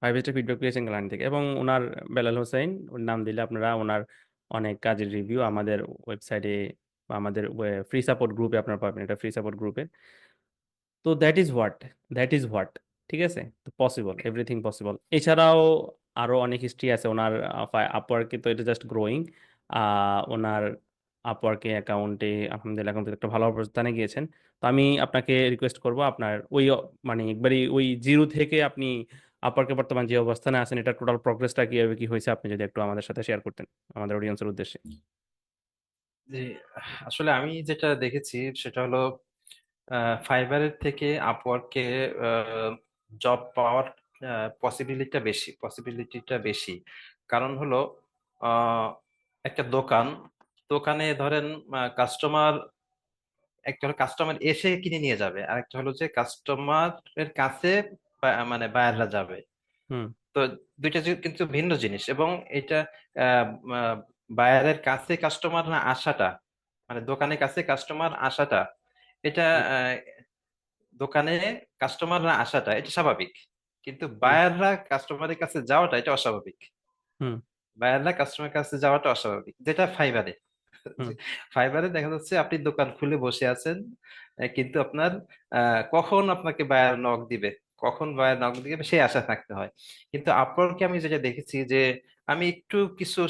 5 স্টার ফিডব্যাক পেয়েছেন ক্লায়েন্ট থেকে। এবং ওনার বেলাল হোসেন ওর নাম দিলে আপনারা ওনার অনেক কাজের রিভিউ আমাদের ওয়েবসাইটে বা আমাদের ফ্রি সাপোর্ট গ্রুপে আপনারা পাবেন, এটা ফ্রি সাপোর্ট গ্রুপে। তো দ্যাট ইজ হোয়াট, ঠিক আছে। তো পসিবল, এভরিথিং পসিবল। এছাড়াও আরো অনেক হিস্ট্রি আছে ওনার আপওয়ার্কে, তো এটা জাস্ট গ্রোয়িং। ওনার আপওয়ার্কে অ্যাকাউন্টে আলহামদুলিল্লাহ এখন একটা ভালো অবস্থানে গিয়েছেন। তো আমি আপনাকে রিকোয়েস্ট করব আপনার ওই মানে একবারই ওই জিরো থেকে আপনি আপওয়ার্কে বর্তমান যে অবস্থানে আছেন, এটা টোটাল প্রগ্রেসটা কিভাবে কি হয়েছে আপনি যদি একটু আমাদের সাথে শেয়ার করতেন আমাদের অডিয়েন্সের উদ্দেশ্যে। জি, আসলে আমি যেটা দেখেছি সেটা হলো ফাইবারের থেকে আপওয়ার্কে জব পাওয়ার পসিবিলিটিটা বেশি। কারণ হলো আহ, একটা দোকানে ধরেন কাস্টমার, একটা হলো কাস্টমার এসে কিনে নিয়ে যাবে, আর একটা হলো যে কাস্টমারের কাছে মানে বায়াররা যাবে। হুম তো দুইটা কিন্তু ভিন্ন জিনিস। এবং এটা বায়ারের কাছে কাস্টমার না আসাটা, মানে দোকানের কাছে কাস্টমার আসাটা, এটা হুম আহ, দোকানে কাস্টমার না আসাটা এটা স্বাভাবিক। কিন্তু হুম বায়াররা কাস্টমারের কাছে যাওয়াটা এটা অস্বাভাবিক। হুম বায়াররা কাস্টমারের কাছে যাওয়াটা অস্বাভাবিক, যেটা ফাইবারে। হুম ফাইবারে দেখা যাচ্ছে আপনি দোকান খুলে বসে আছেন, কিন্তু আপনার কখন আপনাকে বায়ার নক দিবে, কখন বায়ার নক দিবে সেই আশা থাকতে হয়। কিন্তু আপওয়ার্কে আমি যেটা দেখেছি যে আমি একটু কিছু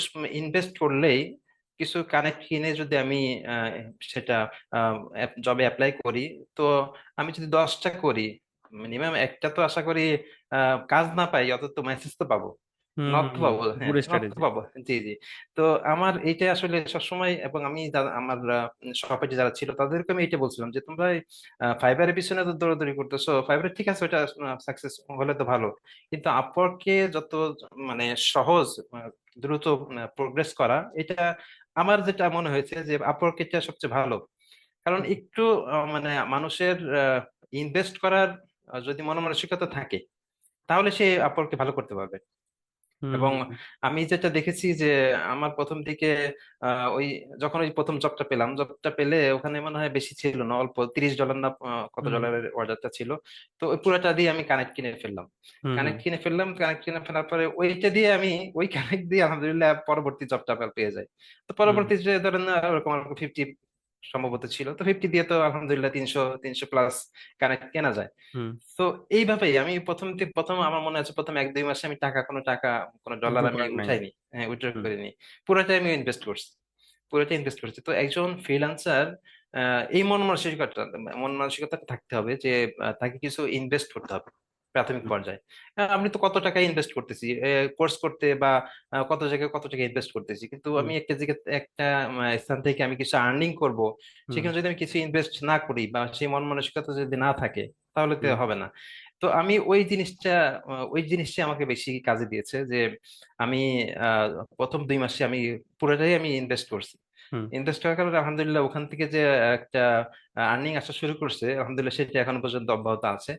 ইনভেস্ট করলেই, কিছু কানেক্ট কিনে যদি আমি আহ, সেটা জবে অ্যাপ্লাই করি, তো আমি যদি 10টা করি, মিনিমাম একটা তো আশা করি কাজ না পাই অত তো মেসেজ তো পাবো। হুম হুম নর্থ হুম। পাবো, হ্যাঁ গুড নর্থ স্ট্র্যাটেজি। পাবো। জি জি। তো আমার এইটা আসলে সবসময়, এবং আমি আমার সহপাঠী যারা ছিল তাদেরকে আমি এটা বলছিলাম যে তোমরা ফাইবারের পিছনে তো দৌড়াদৌড়ি করতেছো, ফাইবার ঠিক আছে, ওটা সাকসেস হলে তো ভালো, কিন্তু আপওয়ার্কে যত মানে সহজ, দ্রুত প্রোগ্রেস করা, এটা আমার যেটা মনে হয়েছে যে আপওয়ার্ক এটা সবচেয়ে ভালো। কারণ একটু মানে মানুষের ইনভেস্ট করার যদি মন মানসিকতা থাকে, তাহলে সে আপওয়ার্ককে ভালো করতে পারবে। হুম এবং হুম আমি যেটা দেখেছি যে আমার প্রথম দিকে ওই যখন ওই প্রথম জবটা পেলাম, জবটা পেলে ওখানে মনে হয় বেশি ছিল না, অল্প $30 না কত হুম ডলারের অর্ডারটা ছিল। তো ওই পুরোটা দিয়ে আমি কানেক্ট কিনে ফেললাম। হুম হুম কানেক্ট কিনে ফেলার পরে ওইটা দিয়ে আমি, ওই কানেক্ট দিয়ে আলহামদুলিল্লাহ পরবর্তী জবটা পেয়ে যাই। তো হুম পরবর্তী যে ধরেন ওরকম 50 সম্ভবত ছিল, তো 50 দিয়ে তো আলহামদুলিল্লাহ 300 প্লাস কানেক্ট কেনা যায়। হুম। তো এইভাবেই আমি প্রথম আমার মনে আছে প্রথম 1-2 মাসে আমি টাকা কোনো ডলার উইথড্র আমি করেন নাই। উঠাইনি, হ্যাঁ উইথড্র হুম করিনি। পুরোটাই আমি ইনভেস্ট করছি, পুরোটাই ইনভেস্ট করছি। তো একজন ফ্রিল্যান্সার এই মন মানসিকতাটা থাকতে হবে যে তাকে কিছু ইনভেস্ট করতে হবে প্রাথমিক হুম পর্যায়ে। আমি তো কত টাকা ইনভেস্ট করতেছি কোর্স করতে, বা কত জায়গায় কত টাকা ইনভেস্ট করতেছি, কিন্তু হুম আমি একটা স্থান থেকে আমি কিছু আর্নিং করব, হুম সেখানে যদি আমি কিছু ইনভেস্ট না করি বা সেই মন মানসিকতা যদি না থাকে, তাহলে তো হুম হবে না। তো আমি ওই জিনিসটা আমাকে বেশি কাজে দিয়েছে যে আমি আহ, প্রথম 2 মাসে আমি পুরোটাই আমি ইনভেস্ট করছি। হুম ইনভেস্ট করার কারণে আলহামদুলিল্লাহ ওখান থেকে যে একটা আর্নিং আসা শুরু করছে, আলহামদুলিল্লাহ সেটা এখন পর্যন্ত অব্যাহত আছে।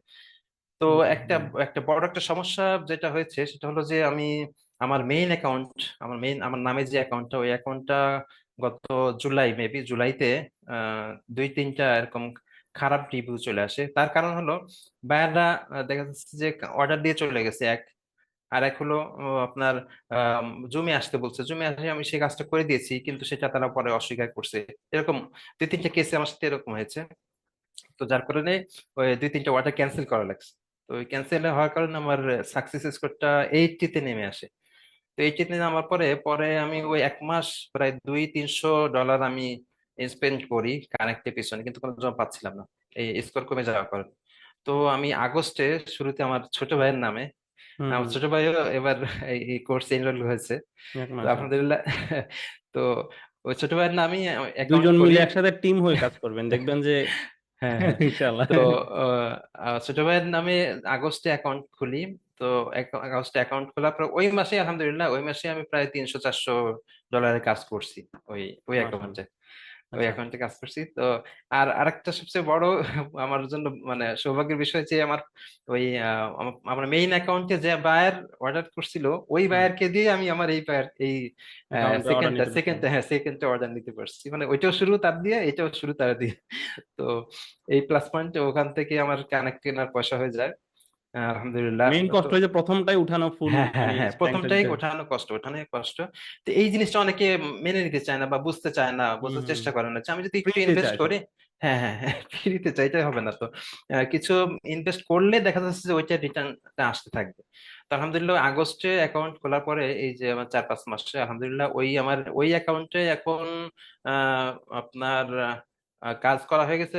তো হুম একটা হুম একটা বড় একটা সমস্যা যেটা হয়েছে সেটা হলো যে আমি আমার মেইন অ্যাকাউন্ট, আমার নামে যে অ্যাকাউন্টটা, ওই অ্যাকাউন্টটা গত জুলাইতে আহ 2-3টা এরকম খারাপ রিভিউ চলে আসে। তার কারণ হলো বায়াররা দেখা যাচ্ছে যে অর্ডার দিয়ে চলে গেছে এক, আর এক হলো আপনার জুমে আসতে বলছে, জুমে আসে আমি সেই কাজটা করে দিয়েছি, কিন্তু সেটা তারা পরে অস্বীকার করছে। এরকম 2-3টা কেসে আমার সাথে এরকম হয়েছে। তো যার কারণে ওই 2-3টা অর্ডার ক্যান্সেল করা লাগছে। তো ওই ক্যান্সেল হওয়ার কারণে আমার সাকসেস স্কোরটা 80-তে নেমে আসে। তো 80-তে নামার পরে পরে আমি ওই 1 মাস প্রায় $200-300 আমি স্পেন্ড করি কানেক্টের পিছনে, কিন্তু কোনো জব পাচ্ছিলাম না এই স্কোর কমে যাওয়ার কারণে। তো আমি আগস্টে শুরুতে আমার ছোট ভাইয়ের নামে, হুম আমার হুম। ছোট ভাইও এবার এই কোর্সে এনরোল হয়েছে। তো মাশাআল্লাহ। আলহামদুলিল্লাহ তো ওই ছোট ভাইয়ের নামে অ্যাকাউন্ট দুইজন করি। মিলে একসাথে টিম হয়ে কাজ করবেন, দেখবেন যে হ্যাঁ হ্যাঁ। ইনশাআল্লাহ। তো ছোট ভাইয়ের নামে আগস্টে অ্যাকাউন্ট খুলি। তো আগস্টে অ্যাকাউন্ট খোলার পর ওই মাসে আলহামদুলিল্লাহ, ওই মাসে আমি প্রায় $300-400 কাজ করছি ওই ওই মাশাআল্লাহ। অ্যাকাউন্টে, ওই আচ্ছা। অ্যাকাউন্টে কাজ করছি। তো আর আরেকটা সবচেয়ে বড় আমার জন্য মানে সৌভাগ্যের বিষয় যে আমার ওই আমার মেইন অ্যাকাউন্টে যে বায়ার অর্ডার করছিল, ওই হুম। বায়ারকে দিয়ে আমি আমার এই বায়ার এই অ্যাকাউন্টে অর্ডার নিতে পারছেন। সেকেন্ডে অর্ডার নিতে পারছি, মানে ওইটাও শুরু তার দিয়ে, এটাও শুরু তার দিয়ে। তো এই প্লাস পয়েন্ট ওখান থেকে আমার কানেক্ট কেনার পয়সা হয়ে যায় আলহামদুলিল্লাহ। মেইন তো কষ্ট হয়েছে প্রথমটাই উঠানো, ফুল হ্যাঁ হ্যাঁ মানে হ্যাঁ, ট্যাঙ্কটা প্রথমটাই দিতে। ওঠানো কষ্ট। তো এই জিনিসটা অনেকে মেনে নিতে চায় না বা বুঝতে চায় না, হুম বোঝার হুম। চেষ্টা করে না যে আমি যদি একটু ফ্রিতে ইনভেস্ট চায় সব। করি। হ্যাঁ হ্যাঁ হ্যাঁ, ফ্রিতে চাইতে হবে না তো। কিছু ইনভেস্ট করলে দেখা যাচ্ছে যে ওইটা রিটার্নটা আসতে থাকবে। তো আলহামদুলিল্লাহ আগস্টে অ্যাকাউন্ট খোলার পরে এই যে আমার 4-5 মাসে আলহামদুলিল্লাহ আমার ওই অ্যাকাউন্টে এখন আহ, আপনার কাজ করা হয়ে গেছে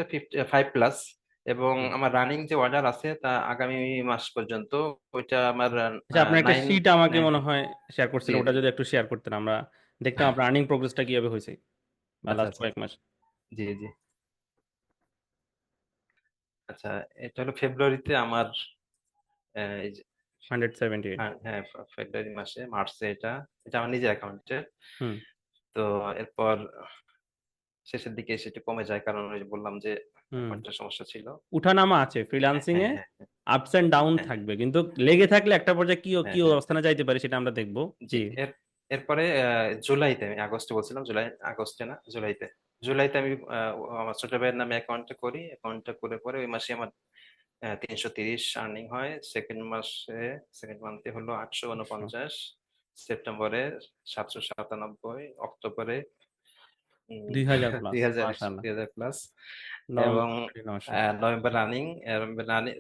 5+। এবং হুম। আমার রানিং যে অর্ডার আছে তা আগামী মাস পর্যন্ত, ওইটা আমার আচ্ছা, আপনার একটা নাইন শিট আমাকে নাইন মনে হয় শেয়ার জি করছিলেন, ওটা জি। যদি একটু শেয়ার করতেন আমরা দেখতাম আপনার আর্নিং প্রোগ্রেসটা কিভাবে হয়েছে বা আচ্ছা লাস্ট আচ্ছা। কয়েক মাস। জি জি। আচ্ছা, এটা হলো ফেব্রুয়ারিতে আমার এই যে 178। হ্যাঁ ফেব্রুয়ারি মাসে, মার্চে এটা, এটা আমার নিজের অ্যাকাউন্টে। হুম তো এরপর শেষের দিকে সেটা কমে যায়, কারণ ওই যে বললাম যে হুম। অ্যাকাউন্টের সমস্যা ছিল। উঠানামা আছে ফ্রিল্যান্সিং হ্যাঁ এ, হ্যাঁ আপস এন্ড ডাউন হ্যাঁ থাকবে, কিন্তু লেগে থাকলে একটা পর্যায়ে কি হ্যাঁ কি হ্যাঁ হ্যাঁ। অবস্থানে যাইতে পারে সেটা আমরা দেখবো। জি। জি। এরপরে জুলাইতে, আমি আগস্টে বলছিলাম, আগস্টে না জুলাইতে, জুলাইতে আমি আমার ছোট ভাইয়ের নামে অ্যাকাউন্টটা করে পরে ওই মাসে আমার 330 আর্নিং হয়। সেকেন্ড মান্থে হলো 849, সেপ্টেম্বরে 797, অক্টোবরে 2000 প্লাস, 2000, মাশাআল্লাহ। 2000 প্লাস। এবং November already 900। November running,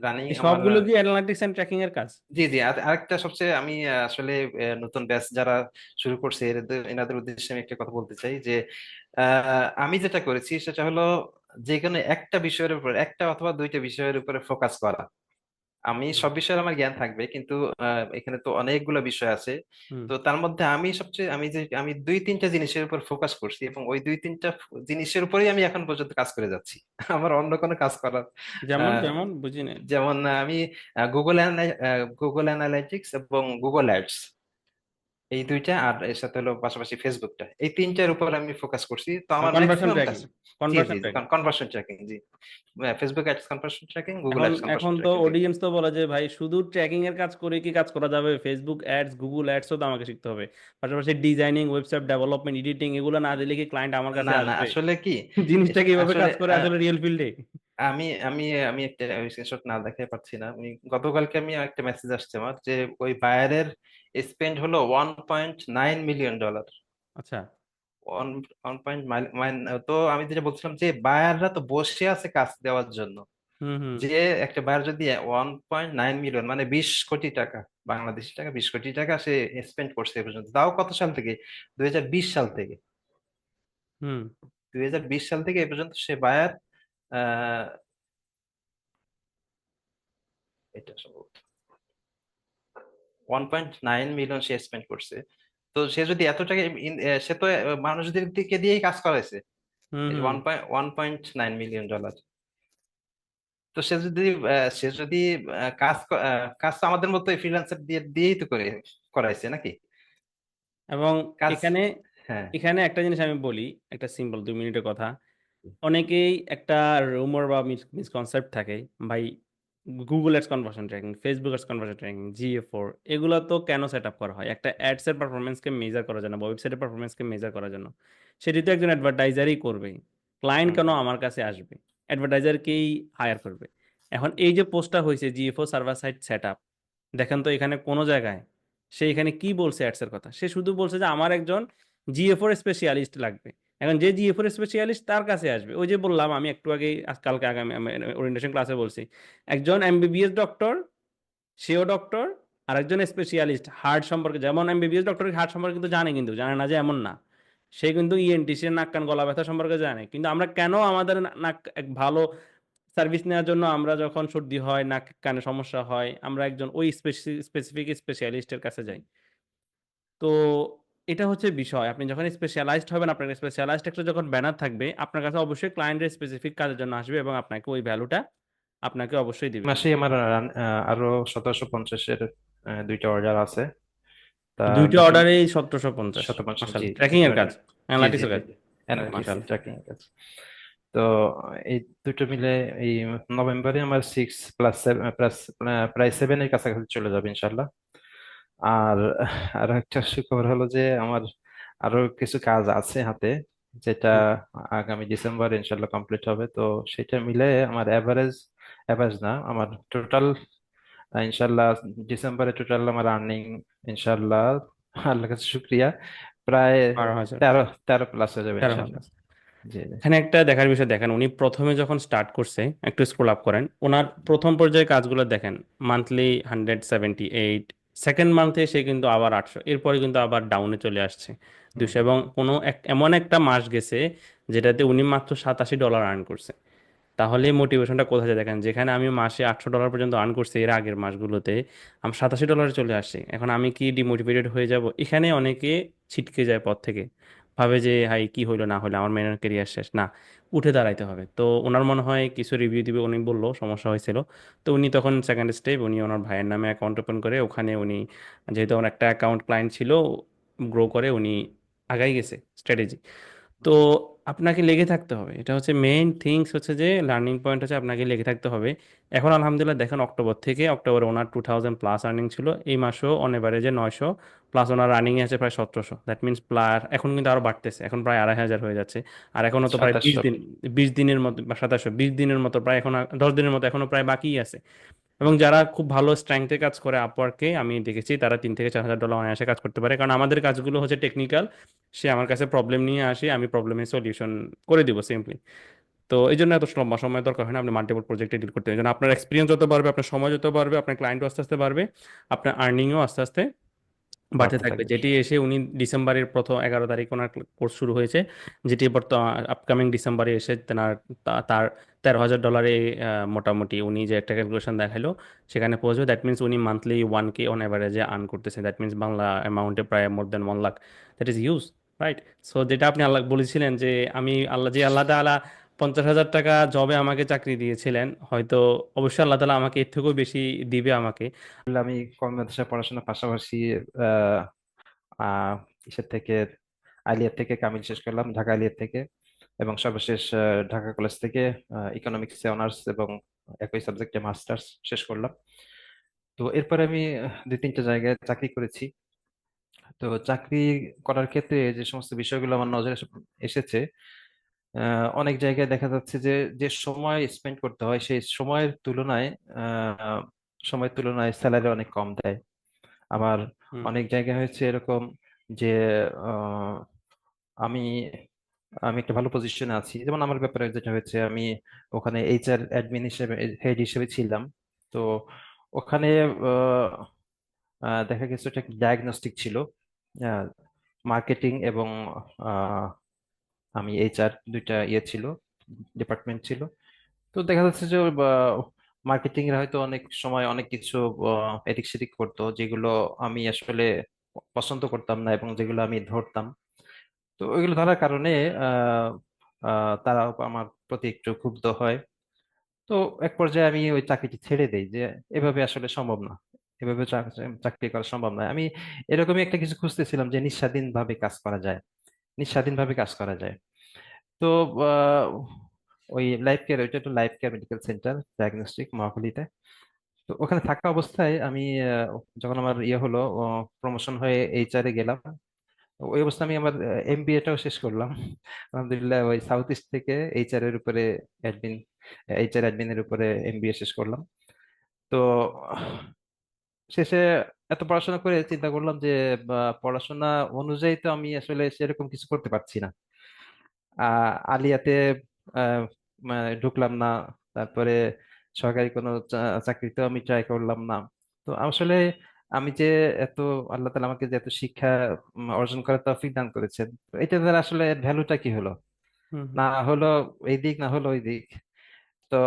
running এই আমার সবগুলো কি অ্যানালিটিক্স এন্ড ট্র্যাকিং এর কাজ? জি জি। আরেকটা সবচেয়ে আমি আসলে নতুন ব্যাচ যারা শুরু করছে এনাদের উদ্দেশ্যে আমি একটা কথা বলতে চাই যে আমি যেটা করেছি সেটা হলো যে কোনো একটা বিষয়ের উপর, একটা অথবা দুইটা বিষয়ের উপরে ফোকাস করা। আমি সব বিষয়ে আমার জ্ঞান থাকবে, কিন্তু এখানে তো অনেকগুলো বিষয় আছে। হুম। তো তার মধ্যে আমি দুই তিনটা জিনিসের উপর ফোকাস করছি, এবং ওই দুই তিনটা জিনিসের উপরেই আমি এখন পর্যন্ত কাজ করে যাচ্ছি। আমার অন্য কোনো কাজ করার যেমন আহ, যেমন বুঝি না। যেমন আমি গুগল গুগল অ্যানালাইটিক্স এবং গুগল অ্যাডস, এই দুইটা, আর এর সাথে হলো পাশাপাশি ফেসবুকটা, এই তিনটার উপর আমি ফোকাস করছি। তো আমার কনভার্সন ম্যাক্সিমাম কাজ, ট্র্যাকিং। জি জি কনভার্সন জি, ট্র্যাকিং। কনভার্সন ট্র্যাকিং, জি, Facebook ads conversion tracking, Google এখন অ্যাডস এখন কনভার্সন তো ট্র্যাকিং, দুইটা। অডিয়েন্স তো বলে যে ভাই শুধু ট্র্যাকিং এর কাজ করে কি কাজ করা যাবে, ফেসবুক অ্যাডস গুগল অ্যাডসও তো আমাকে শিখতে হবে। পাশাপাশি ডিজাইনিং, ওয়েবসাইট ডেভেলপমেন্ট, এডিটিং এগুলো না দিলে কি ক্লায়েন্ট আমার কাছে না না, আসবে? আসলে কি, জিনিসটা কিভাবে আসলে কাজ করে আসলে রিয়েল ফিল্ডে। আমি আমি আমি একটা স্ক্রিনশট না দেখাতে পারছি না। আমি গতকালকে একটা মেসেজ আসছে আমার, যে ওই বায়ারের স্পেন্ড হলো $1.9 মিলিয়ন। আচ্ছা। ওয়ান 1.9, তো আমি যেটা বলছিলাম যে বায়াররা তো বসে আছে কাজ দেওয়ার জন্য। হুম হুম। যে একটা বায়ার যদি 1.9 মিলিয়ন, মানে 20 কোটি টাকা, বাংলাদেশি টাকা 20 কোটি টাকা সে স্পেন্ড করছে এ পর্যন্ত, তাও কত সাল থেকে, 2020 সাল থেকে। হুম। 2020 সাল থেকে এ পর্যন্ত সে বায়ার, আহ এটা সম্ভবত 1.9 মিলিয়ন সে স্পেন্ড করছে। তো সে যদি এত টাকা সে তো মানুষদের দিকে দিয়েই কাজ করাইছে। হুম হুম। $1.9 মিলিয়ন। তো সে যদি কাজ তো আমাদের মতো ফ্রিল্যান্সার দিয়েই তো করাইছে নাকি এবং কাজ। এখানে হ্যাঁ। এখানে একটা জিনিস আমি বলি, একটা সিম্পল 2 মিনিটের কথা। অনেকেই একটা রুমর বা মিসকনসেপ্ট থাকে ভাই, Google ads conversion tracking, Facebook ads conversion tracking, GA4, এগুলো তো কেন সেট আপ করা হয় একটা অ্যাডসের পারফরমেন্সকে মেজার করার জন্য বা ওয়েবসাইটের পারফরমেন্সকে মেজার করার জন্য। সেটি তো একজন অ্যাডভার্টাইজারই করবে। ক্লায়েন্ট হুম কেন হুম। আমার কাছে আসবে? অ্যাডভার্টাইজারকেই হায়ার করবে। এখন এই যে পোস্টটা হয়েছে GA4 server side set up, দেখেন তো এখানে কোনো জায়গায় সে এখানে কি বলছে অ্যাডসের কথা? সে শুধু বলছে যে আমার একজন GA4 স্পেশালিস্ট লাগবে। এখন যে GA4 স্পেশালিস্ট তার কাছে আসবে, ওই যে বললাম আমি একটু আগেই কালকে আগামী ওরিয়েন্টেশন ক্লাসে বলছি, একজন MBBS ডক্টর, সেও ডক্টর, আর একজন স্পেশালিস্ট হার্ট সম্পর্কে। যেমন MBBS ডক্টর হার্ট সম্পর্কে কিন্তু জানে, কিন্তু জানে না যে এমন না। সে কিন্তু ENT, সে নাক কান গলা ব্যথা সম্পর্কে জানে। কিন্তু আমরা কেন আমাদের নাক এক ভালো সার্ভিস নেওয়ার জন্য আমরা যখন সর্দি হয়, নাক কানে সমস্যা হয়, আমরা একজন ওই স্পেসিফিক স্পেশালিস্টের কাছে যাই। তো এটা হচ্ছে বিষয়, আপনি যখন স্পেশালাইজড হবেন, আপনার স্পেশালাইজড একটা যখন ব্যানার থাকবে, আপনার কাছে অবশ্যই ক্লায়েন্টের স্পেসিফিক কাজের জন্য আসবে এবং আপনাকে ওই ভ্যালুটা আপনাকে অবশ্যই দিবে। মাসে আমার আরো 1750-এর দুইটা অর্ডার আছে। তা দুইটা দুটো অর্ডারেই 1750? 1750, জি মাশাআল্লাহ, জি ট্র্যাকিং এর কাজ, জি জি অ্যানালাইটিক্সের জি, কাজ। অ্যানালিটিক্স মাশাআল্লাহ। ট্র্যাকিং এর কাছে। তো এই দুটো মিলে এই নভেম্বরে আমার 6+7 প্রায় 7-এর কাছাকাছি চলে যাবে ইনশাল্লাহ। আর আর একটা সুখবর হলো যে আমার আরো কিছু কাজ আছে হাতে, যেটা হুম। আগামী ডিসেম্বর ইনশাল্লাহ কমপ্লিট হবে। তো সেটা মিলে আমার এভারেজ, এভারেজ না, আমার টোটাল ইনশাল্লাহ ডিসেম্বরে টোটাল আমার আর্নিং ইনশাল্লাহ, আল্লাহর কাছে শুক্রিয়া, প্রায় 12,000। 13 প্লাস হয়ে যাবে 13,000। ইনশাল্লাহ। জি জি। এখানে একটা দেখার বিষয় দেখেন, উনি প্রথমে যখন স্টার্ট করছে, একটু স্ক্রল আপ করেন, ওনার প্রথম পর্যায়ে কাজগুলো দেখেন। মান্থলি 178, সেকেন্ড মান্থে সে কিন্তু আবার 800, এরপরে কিন্তু আবার ডাউনে চলে আসছে হুম 200, হুম। এবং এমন একটা মাস গেছে যেটাতে উনি মাত্র $87 আর্ন করছে। তাহলে মোটিভেশনটা কোথায় যায় দেখেন, যেখানে আমি মাসে $800 পর্যন্ত আর্ন করছি এর আগের মাসগুলোতে, আমি $87 চলে আসছি, এখন আমি কি ডিমোটিভেটেড হয়ে যাব? এখানে অনেকে ছিটকে যায় পথ থেকে, ভাবে যে হাই কি হইলো না হলো, আমার মেনের কেরিয়ার শেষ না, উঠে দাঁড়াইতে হবে। তো ওনার মনে হয় কিছু রিভিউ দিবে, উনি বললো সমস্যা হয়েছিল। তো উনি তখন সেকেন্ড স্টেপ, উনি ওনার ভাইয়ের নামে অ্যাকাউন্ট ওপেন করে ওখানে উনি, যেহেতু ওনার একটা অ্যাকাউন্ট ক্লায়েন্ট ছিল, গ্রো করে উনি আগাই গেছে স্ট্র্যাটেজি। তো আপনাকে লেগে থাকতে হবে, এটা হচ্ছে মেইন থিংস, হচ্ছে যে লার্নিং পয়েন্ট হচ্ছে আপনাকে লেগে থাকতে হবে। এখন আলহামদুলিল্লাহ দেখেন, অক্টোবরে ওনার 2000+ আর্নিং ছিল, এই মাসেও অন এভারেজে 900, প্লাস ওনার রানিং আছে প্রায় 1700। দ্যাট মিনস প্লাস এখন কিন্তু আরো বাড়তেছে, এখন প্রায় 2,500 হয়ে যাচ্ছে। আর এখনো তো প্রায় 2700। 20 দিনের মতো বা 2720 দিনের মতো, প্রায় এখন 10 দিনের মতো এখনো প্রায় বাকিই আছে। এবং যারা খুব ভালো স্ট্রেংথে কাজ করে আপওয়ার্কে, আমি দেখেছি তারা $3,000 থেকে $4,000 অনায়াসে কাজ করতে পারে, কারণ আমাদের কাজগুলো হচ্ছে টেকনিক্যাল। সে আমার কাছে প্রবলেম নিয়ে আসে, আমি প্রবলেমের সলিউশন করে দিব সিম্পলি। তো এই জন্য এত লম্বা সময় দরকার হয় না, আপনি মাল্টিপল প্রজেক্টে ডিল করতে। এই জন্য আপনার এক্সপিরিয়েন্স যত বাড়বে, আপনার সময় যত বাড়বে, আপনার ক্লায়েন্টও আস্তে আস্তে বাড়বে, আপনার আর্নিংও আস্তে আস্তে বাড়তে বাড়তে থাকবে, থাকবে। যেটি এসে উনি ডিসেম্বরের প্রথম 11 তারিখ ওনার কোর্স শুরু হয়েছে, যেটি বর্তমান আপকামিং ডিসেম্বরে এসে তেনার তার $13,000 মোটামুটি উনি যে একটা ক্যালকুলেশন দেখালো সেখানে পৌঁছবে। দ্যাট মিনস উনি মান্থলি 1K অন অ্যাভারেজে আর্ন করতেছে, দ্যাট মিনস বাংলা অ্যামাউন্টে প্রায় মোর দেন 1 lakh. That is huge, right? So যেটা আপনি আল্লাহ বলেছিলেন যে আমি আল্লাহ তাআলা 50,000 টাকা জবে আমাকে চাকরি দিয়েছিলেন, হয়তো অবশ্যই আল্লাহ তাআলা আমাকে এর থেকেও বেশি দিবে আমাকে। আমি কর্মদেশে পড়াশোনার পাশাপাশি আহ আহ ইসের থেকে আইলিয়ার থেকে কামিল শেষ করলাম, ঢাকা আইলিয়ার থেকে, এবং সর্বশেষ ঢাকা কলেজ থেকে ইকোনমিক্সে অনার্স এবং একই সাবজেক্টে মাস্টার্স শেষ করলাম। তো এরপরে আমি 2-3টা জায়গায় চাকরি করেছি। তো চাকরি করার ক্ষেত্রে যে সমস্ত বিষয়গুলো আমার নজরে এসেছে, অনেক জায়গায় দেখা যাচ্ছে যে যে সময় স্পেন্ড করতে হয় সেই আহ, সময়ের তুলনায় স্যালারি অনেক কম দেয়। আবার হুম অনেক জায়গায় হয়েছে এরকম যে আহ, আমি আমি একটা ভালো পজিশনে আছি, যেমন আমার ব্যাপারে যেটা হয়েছে, আমি ওখানে এইচআর অ্যাডমিন হিসেবে, হেড হিসেবে ছিলাম। তো ওখানে আহ, দেখা গেছে এটা ডায়াগনস্টিক ছিল, মার্কেটিং এবং আহ, আমি এইচআর দুইটা ইয়ে ছিল, ডিপার্টমেন্ট ছিল। তো দেখা যাচ্ছে যে মার্কেটিং এর হয়তো অনেক সময় অনেক কিছু এদিক সেদিক করতো, যেগুলো আমি আসলে পছন্দ করতাম না এবং যেগুলো আমি ধরতাম। তো ওইগুলো ধরার কারণে আহ তারা আমার প্রতি একটু ক্ষুব্ধ হয়। তো এক পর্যায়ে আমি ওই চাকরিটি ছেড়ে দেই, যে এভাবে আসলে সম্ভব না, এভাবে চাকরি করা সম্ভব নয়। আমি এরকমই একটা কিছু খুঁজতেছিলাম যে নিঃস্বাধীন ভাবে কাজ করা যায়, নিঃস্বাধীন ভাবে কাজ করা যায়। তো আহ, ওই লাইফ কেয়ার, ওইটা একটু life care medical centre diagnostic মহাখালীতে। তো ওখানে থাকা অবস্থায় আমি যখন আমার ইয়ে হলো, প্রমোশন হয়ে এইচআর এ গেলাম। ওই অবস্থা আমি আমার এমবিএটাও শেষ করলাম আলহামদুলিল্লাহ, ওই সাউথ ইস্ট থেকে এইচআর এর উপরে অ্যাডমিন, এইচআর অ্যাডমিনের উপরে এমবিএ শেষ করলাম। তো শেষে এত পড়াশোনা করে চিন্তা করলাম যে পড়াশোনা অনুযায়ী তো আমি আসলে সেরকম কিছু করতে পারছি না। আলিয়াতে আহ, ঢুকলাম না, তারপরে সরকারি কোনো চাকরিতেও আমি ট্রাই করলাম না। তো আসলে আমি যে এত, আল্লাহ তাআলা আমাকে যে এত শিক্ষা অর্জন করার তৌফিক দান করেছেন, তো এটা দ্বারা আসলে ভ্যালুটা কি হলো? হুম না হুম হলো এই দিক, না হলো ওই দিক। তো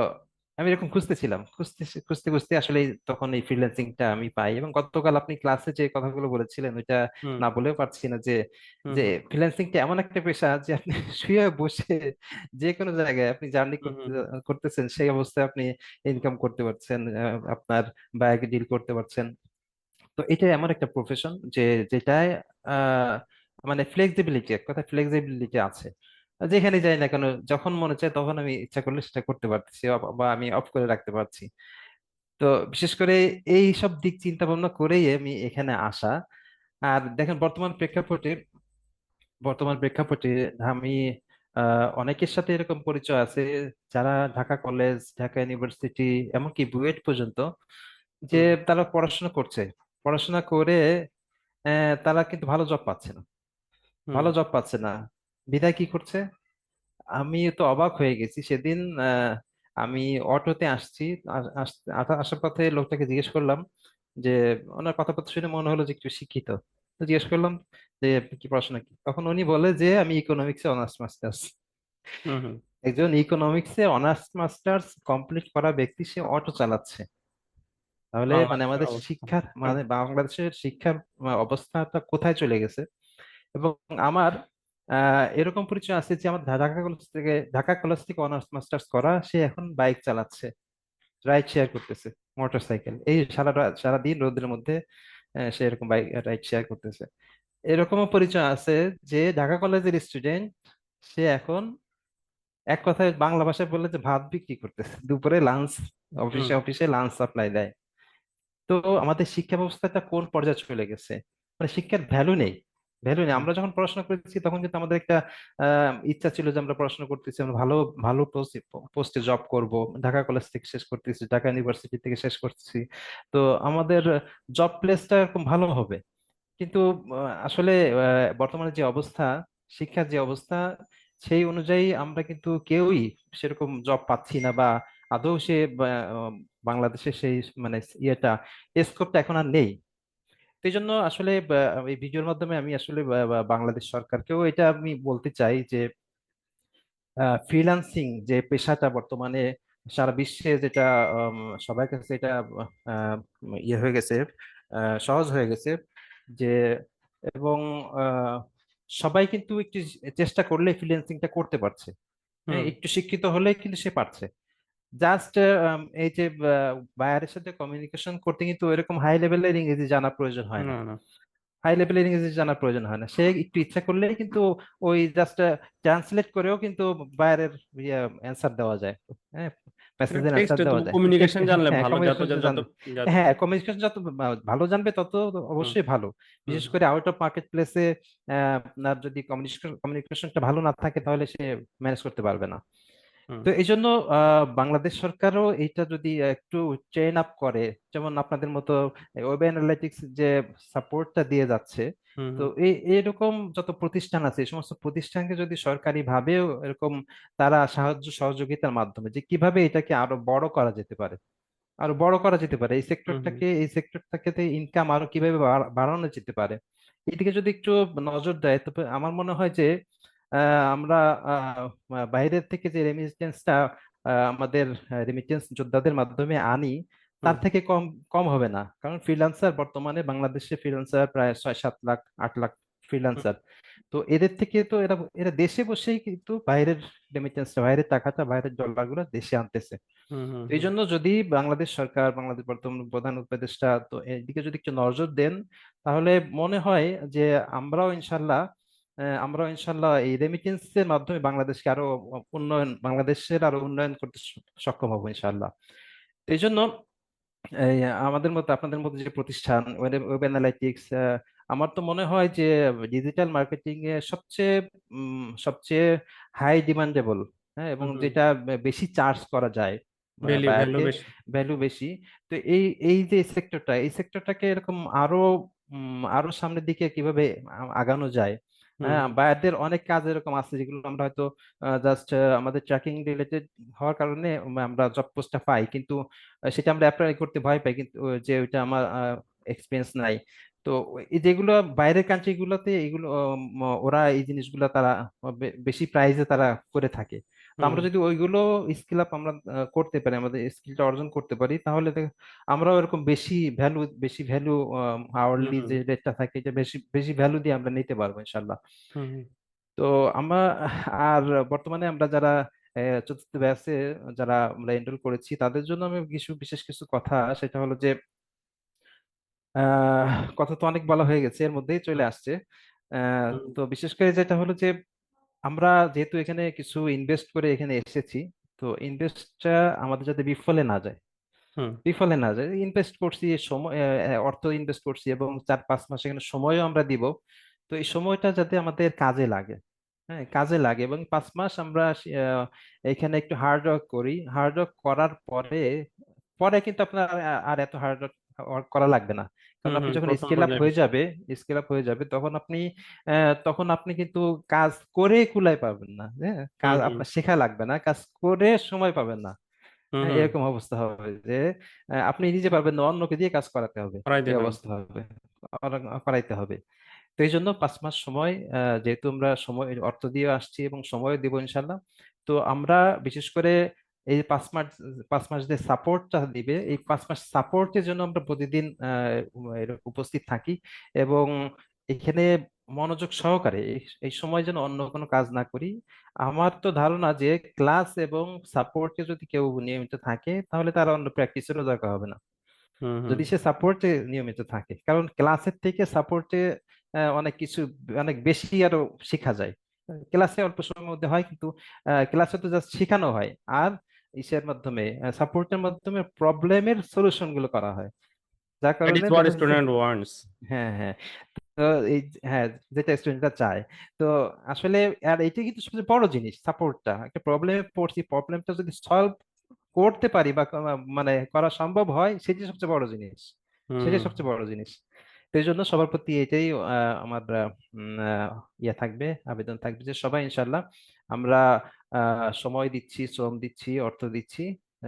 আমি এরকম খুঁজতেছিলাম, খুঁজতে খুঁজতে খুঁজতে আসলে তখন এই ফ্রিল্যান্সিংটা আমি পাই। এবং গতকাল আপনি ক্লাসে যে কথাগুলো বলেছিলেন ওইটা হুম না বলেও পারছি না, যে হুম যে হুম ফ্রিল্যান্সিংটা এমন একটা পেশা যে আপনি শুয়ে বসে যে কোনো জায়গায় আপনি জার্নি হুম হুম করতেছেন, সেই অবস্থায় আপনি ইনকাম করতে পারছেন, আপনার ব্যাগ ডিল করতে পারছেন। তো এটা এমন একটা প্রফেশন যে যেটায় আহ মানে ফ্লেক্সিবিলিটি, এক কথা ফ্লেক্সিবিলিটি আছে। যেখানে যাই না কেন, যখন মনে চায় তখন আমি ইচ্ছা করলে সেটা করতে পারতেছি, বা আমি অফ করে রাখতে পারছি। তো বিশেষ করে এই সব দিক চিন্তা ভাবনা করেই আমি এখানে আসা। আর দেখেন বর্তমান প্রেক্ষাপটে আমি অনেকের সাথে এরকম পরিচয় আছে, যারা ঢাকা কলেজ, ঢাকা ইউনিভার্সিটি, এমনকি বুয়েট পর্যন্ত, যে হুম তারা পড়াশোনা করছে, পড়াশোনা করে তারা কিন্তু ভালো জব পাচ্ছে না, হুম ভালো জব পাচ্ছে না। বিদায় কি করছে? আমি তো অবাক হয়ে গেছি সেদিন। আমি অটোতে আসছি, আসার পথে লোকটাকে জিজ্ঞেস করলাম যে, ওনার কথাবার্তা শুনে মনে হলো যে একটু শিক্ষিত। তো জিজ্ঞেস করলাম যে আপনি কি পড়াশোনা কি, তখন উনি বলে যে আমি ইকোনমিক্সে অনার্স মাস্টার্স। হুম হুম। একজন ইকোনমিক্সে অনার্স মাস্টার্স কমপ্লিট করা ব্যক্তি সে অটো চালাচ্ছে! তাহলে মানে বাংলাদেশের আমাদের অবস্থা। শিক্ষার, হুম মানে বাংলাদেশের শিক্ষার অবস্থাটা কোথায় চলে গেছে! এবং আমার এরকম পরিচয় আছে যে আমার ঢাকা কলেজ থেকে অনার্স মাস্টার্স করা, সে এখন বাইক চালাচ্ছে, রাইড শেয়ার করতেছে, মোটর সাইকেল, এই সারাদিন রোদের মধ্যে সে এরকম বাইক রাইড শেয়ার করতেছে। এরকমও পরিচয় আছে যে ঢাকা কলেজের স্টুডেন্ট, সে এখন এক কথায় বাংলা ভাষায় বললে যে ভাত বিক্রি করতেছে, দুপুরে লাঞ্চ, হুম অফিসে অফিসে লাঞ্চ সাপ্লাই দেয়। তো আমাদের শিক্ষা ব্যবস্থাটা কোন পর্যায়ে চলে গেছে! মানে শিক্ষার ভ্যালু নেই, ভ্যালু নেই। হুম আমরা যখন পড়াশোনা করেছি তখন কিন্তু আমাদের একটা ইচ্ছা ছিল যে আমরা পড়াশোনা করতেছি, আমরা ভালো ভালো পোস্টে জব করব, ঢাকা কলেজ থেকে শেষ করতেছি, ঢাকা ইউনিভার্সিটি থেকে শেষ করতেছি। তো আমাদের জব প্লেসটা এরকম ভালো হবে। কিন্তু আসলে বর্তমানে যে অবস্থা, শিক্ষার যে অবস্থা, সেই অনুযায়ী আমরা কিন্তু কেউই সেরকম জব পাচ্ছি না, বা আদৌ সে বাংলাদেশে সেই মানে ইয়েটা, স্কোপটা এখন আর নেই। তো এই জন্য আসলে এই ভিডিওর মাধ্যমে আমি আসলে বাংলাদেশ সরকারকেও এটা আমি বলতে চাই যে ফ্রিল্যান্সিং যে পেশাটা বর্তমানে সারা বিশ্বে যেটা সবার কাছে এটা আহ, ইয়ে হয়ে গেছে, সহজ হয়ে গেছে যে, এবং আহ, সবাই কিন্তু একটু চেষ্টা করলে ফ্রিল্যান্সিংটা করতে পারছে। হ্যাঁ, হুম। একটু শিক্ষিত হলে কিন্তু সে পারছে। জাস্ট এই যে বায়ারের সাথে কমিউনিকেশন করতে কিন্তু এরকম হাই লেভেলের ইংরেজি জানা প্রয়োজন হয় না। না না। হাই লেভেলের ইংরেজি জানার প্রয়োজন হয় না, সে একটু ইচ্ছা করলেই কিন্তু ওই জাস্ট ট্রান্সলেট করেও কিন্তু বাইরের অ্যান্সার দেওয়া যায়। হ্যাঁ, মেসেজের টেক্সট অ্যান্সার দেওয়া যায়, কমিউনিকেশন জানলে হ্যাঁ ভালো, যত কমিউনিকেশন যত জানবে। যত হ্যাঁ, কমিউনিকেশন যত ভালো জানবে তত হুম অবশ্যই ভালো। হুম বিশেষ করে আউট অফ মার্কেট প্লেসে আপনার যদি কমিউনিকেশনটা ভালো না থাকে তাহলে সে ম্যানেজ করতে পারবে না। হুম তো এই জন্য বাংলাদেশ সরকারও এইটা যদি একটু ট্রেন আপ করে, যেমন আপনাদের মতো ওয়েব অ্যানালিটিক্স যে সাপোর্টটা দিয়ে যাচ্ছে, হুম তো হুম এরকম যত প্রতিষ্ঠান আছে এই সমস্ত প্রতিষ্ঠানকে যদি সরকারি ভাবেও এরকম তারা সাহায্য সহযোগিতার মাধ্যমে যে কিভাবে এটাকে আরো বড় করা যেতে পারে, আরো বড় করা যেতে পারে হুম হুম এই সেক্টরটাকে ইনকাম আরো কিভাবে বাড়ানো যেতে পারে, এদিকে যদি একটু নজর দেয় তবে আমার মনে হয় যে আমরা বাইরের থেকে যে রেমিটেন্সটা আমাদের রেমিটেন্স যোদ্ধাদের মাধ্যমে আনি তার হুম থেকে কম কম হবে না। কারণ ফ্রিল্যান্সার বর্তমানে বাংলাদেশে ফ্রিল্যান্সার প্রায় 6-7 লাখ 8 লাখ হুম ফ্রিল্যান্সার। তো এদের থেকে তো এরা এরা দেশে বসেই কিন্তু বাইরের রেমিটেন্সটা, বাইরের টাকাটা, বাইরের ডলারগুলো দেশে আনতেছে। হুম হুম তো এই হুম জন্য যদি বাংলাদেশ সরকার, বাংলাদেশ বর্তমান প্রধান উপদেষ্টা তো এদিকে যদি একটু নজর দেন তাহলে মনে হয় যে আমরাও ইনশাল্লাহ আমরাও ইনশাল্লাহ এই রেমিটেন্সের মাধ্যমে বাংলাদেশকে আরো বাংলাদেশের আরো উন্নয়ন করতে সক্ষম হবো ইনশাল্লাহ। তো এই জন্য এই আমাদের মতো আপনাদের মতো যে প্রতিষ্ঠান ওয়েব অ্যানালাইটিক্স, আমার তো মনে হয় যে ডিজিটাল মার্কেটিং এ সবচেয়ে হাই ডিমান্ডেবল, হ্যাঁ, এবং হুম যেটা বেশি চার্জ করা যায় ভ্যালু বায়ারকে, বেশি। ভ্যালু বেশি। তো এই এই যে সেক্টরটা, এই সেক্টরটাকে এরকম আরো আরো সামনের দিকে কিভাবে আগানো যায়। হুম হ্যাঁ, হুম বায়ারদের অনেক কাজ এরকম আছে যেগুলো আমরা হয়তো জাস্ট আমাদের ট্র্যাকিং রিলেটেড হওয়ার কারণে আমরা জব পোস্টটা পাই, কিন্তু সেটা আমরা অ্যাপ্লাই করতে ভয় পাই, কিন্তু যে ওইটা আমার এক্সপিরিয়েন্স নাই। তো এই যেগুলো বাইরের কান্ট্রি গুলোতে এগুলো ওরা এই জিনিসগুলো তারা বেশি প্রাইসে তারা করে থাকে। তো হুম আমরা যদি ওইগুলো স্কিল আপ আমরা করতে পারি, আমাদের স্কিলটা অর্জন করতে পারি, তাহলে আমরাও এরকম বেশি ভ্যালু হুম আওয়ারলি হুম যে রেটটা থাকে এটা বেশি বেশি ভ্যালু দিয়ে আমরা নিতে পারবো ইনশাল্লাহ। হুম হুম তো আমরা আর বর্তমানে আমরা যারা চতুর্থ ব্যাচে যারা আমরা এনরোল করেছি তাদের জন্য আমি বিশেষ কিছু কথা, সেটা হলো যে আহ কথা তো অনেক বলা হয়ে গেছে, এর মধ্যেই চলে আসছে। হুম তো বিশেষ করে যেটা হলো যে আমরা যেহেতু এখানে কিছু ইনভেস্ট করে এখানে এসেছি, তো ইনভেস্টটা আমাদের যাতে বিফলে না যায়, হুম বিফলে না যায়, ইনভেস্ট করছি সময়, অর্থ ইনভেস্ট করছি এবং 4-5 মাস এখানে সময়ও আমরা দিব। তো এই সময়টা যাতে আমাদের কাজে লাগে, হ্যাঁ কাজে লাগে, এবং 5 মাস আমরা এখানে একটু হার্ড ওয়ার্ক করি, হার্ড ওয়ার্ক করার পরে পরে কিন্তু আপনার আর এত হার্ড ওয়ার্ক করা লাগবে না। কারণ আপনি যখন প্রথম স্কেল আপ পর্যায়ে হয়ে বেশি। যাবে, স্কেল আপ হয়ে যাবে তখন আপনি কিন্তু কাজ করে কুলাই পাবেন না, হ্যাঁ হুম কাজ হুম আপনার শেখা লাগবে না, কাজ করে সময় পাবেন না। হুম হ্যাঁ, হুম এরকম অবস্থা হবে যে আপনি নিজে পারবেন না, অন্যকে দিয়ে কাজ করাতে হবে, করাইতে এই হবে। অবস্থা হবে, করাইতে হবে। তো এই জন্য 5 মাস সময়, যেহেতু আমরা সময় অর্থ দিয়ে আসছি এবং সময় দিব ইনশাল্লাহ, তো আমরা বিশেষ করে এই যে 5 মাস যে সাপোর্টটা দিবে, এই 5 মাস সাপোর্টের জন্য আমরা প্রতিদিন উপস্থিত থাকি এবং এখানে মনোযোগ সহকারে এই সময় যেন অন্য কোনো কাজ না করি। আমার তো ধারণা যে ক্লাস এবং সাপোর্টে যদি কেউ নিয়মিত থাকে তাহলে তার অন্য প্র্যাকটিসেরও দরকার হবে না, হুম হুম যদি সে সাপোর্টে নিয়মিত থাকে, কারণ ক্লাসের থেকে সাপোর্টে অনেক কিছু অনেক বেশি আরো শেখা যায়। ক্লাসে অল্প সময়ের মধ্যে হয়, কিন্তু ক্লাসে তো জাস্ট শেখানো হয়, আর ইসের মাধ্যমে সাপোর্টের মাধ্যমে প্রবলেমের সলিউশন গুলো করা হয়, যার দ্যাট ইজ কারণে হোয়াট দেখা যাচ্ছে। Student wants. হ্যাঁ, হ্যাঁ। তো এই হ্যাঁ, যেটা স্টুডেন্টরা চায়। তো আসলে আর এইটা কিন্তু সবচেয়ে বড় জিনিস, সাপোর্টটা একটা প্রবলেমে পড়ছি, প্রবলেমটা যদি সলভ করতে পারি বা মানে করা সম্ভব হয়, সেটি সবচেয়ে বড় জিনিস, সেটাই হুম সবচেয়ে বড় জিনিস। তো এই জন্য সবার প্রতি এটাই আমার ইয়ে থাকবে, আবেদন থাকবে যে সবাই ইনশাল্লাহ আমরা সময় দিচ্ছি, শ্রম দিচ্ছি, অর্থ দিচ্ছি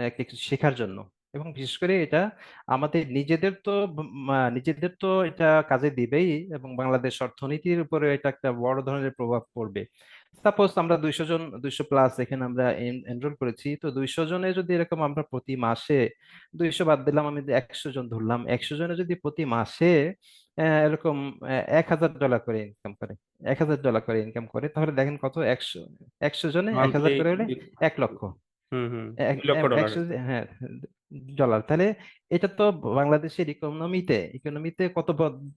একটা কিছু শেখার জন্য। এবং বিশেষ করে এটা আমাদের নিজেদের তো এটা কাজে দিবেই, এবং বাংলাদেশ অর্থনীতির উপরে এটা একটা বড় ধরনের প্রভাব পড়বে। সাপোজ আমরা 200 জন, 200 প্লাস এখানে আমরা এনরোল করেছি, তো 200 জনে যদি এরকম আমরা প্রতি মাসে, 200 বাদ দিলাম, আমি যদি 100 জন ধরলাম, 100 জনে যদি প্রতি মাসে এরকম $1,000 করে ইনকাম করে, $1,000 করে ইনকাম করে, তাহলে দেখেন কত, 100 জনে এক মান্থলি। হাজার করে হলে 1 লক্ষ। হুম হুম, $2 লক্ষ। হ্যাঁ, ডলার। তাহলে এটা তো বাংলাদেশের ইকোনমিতে কত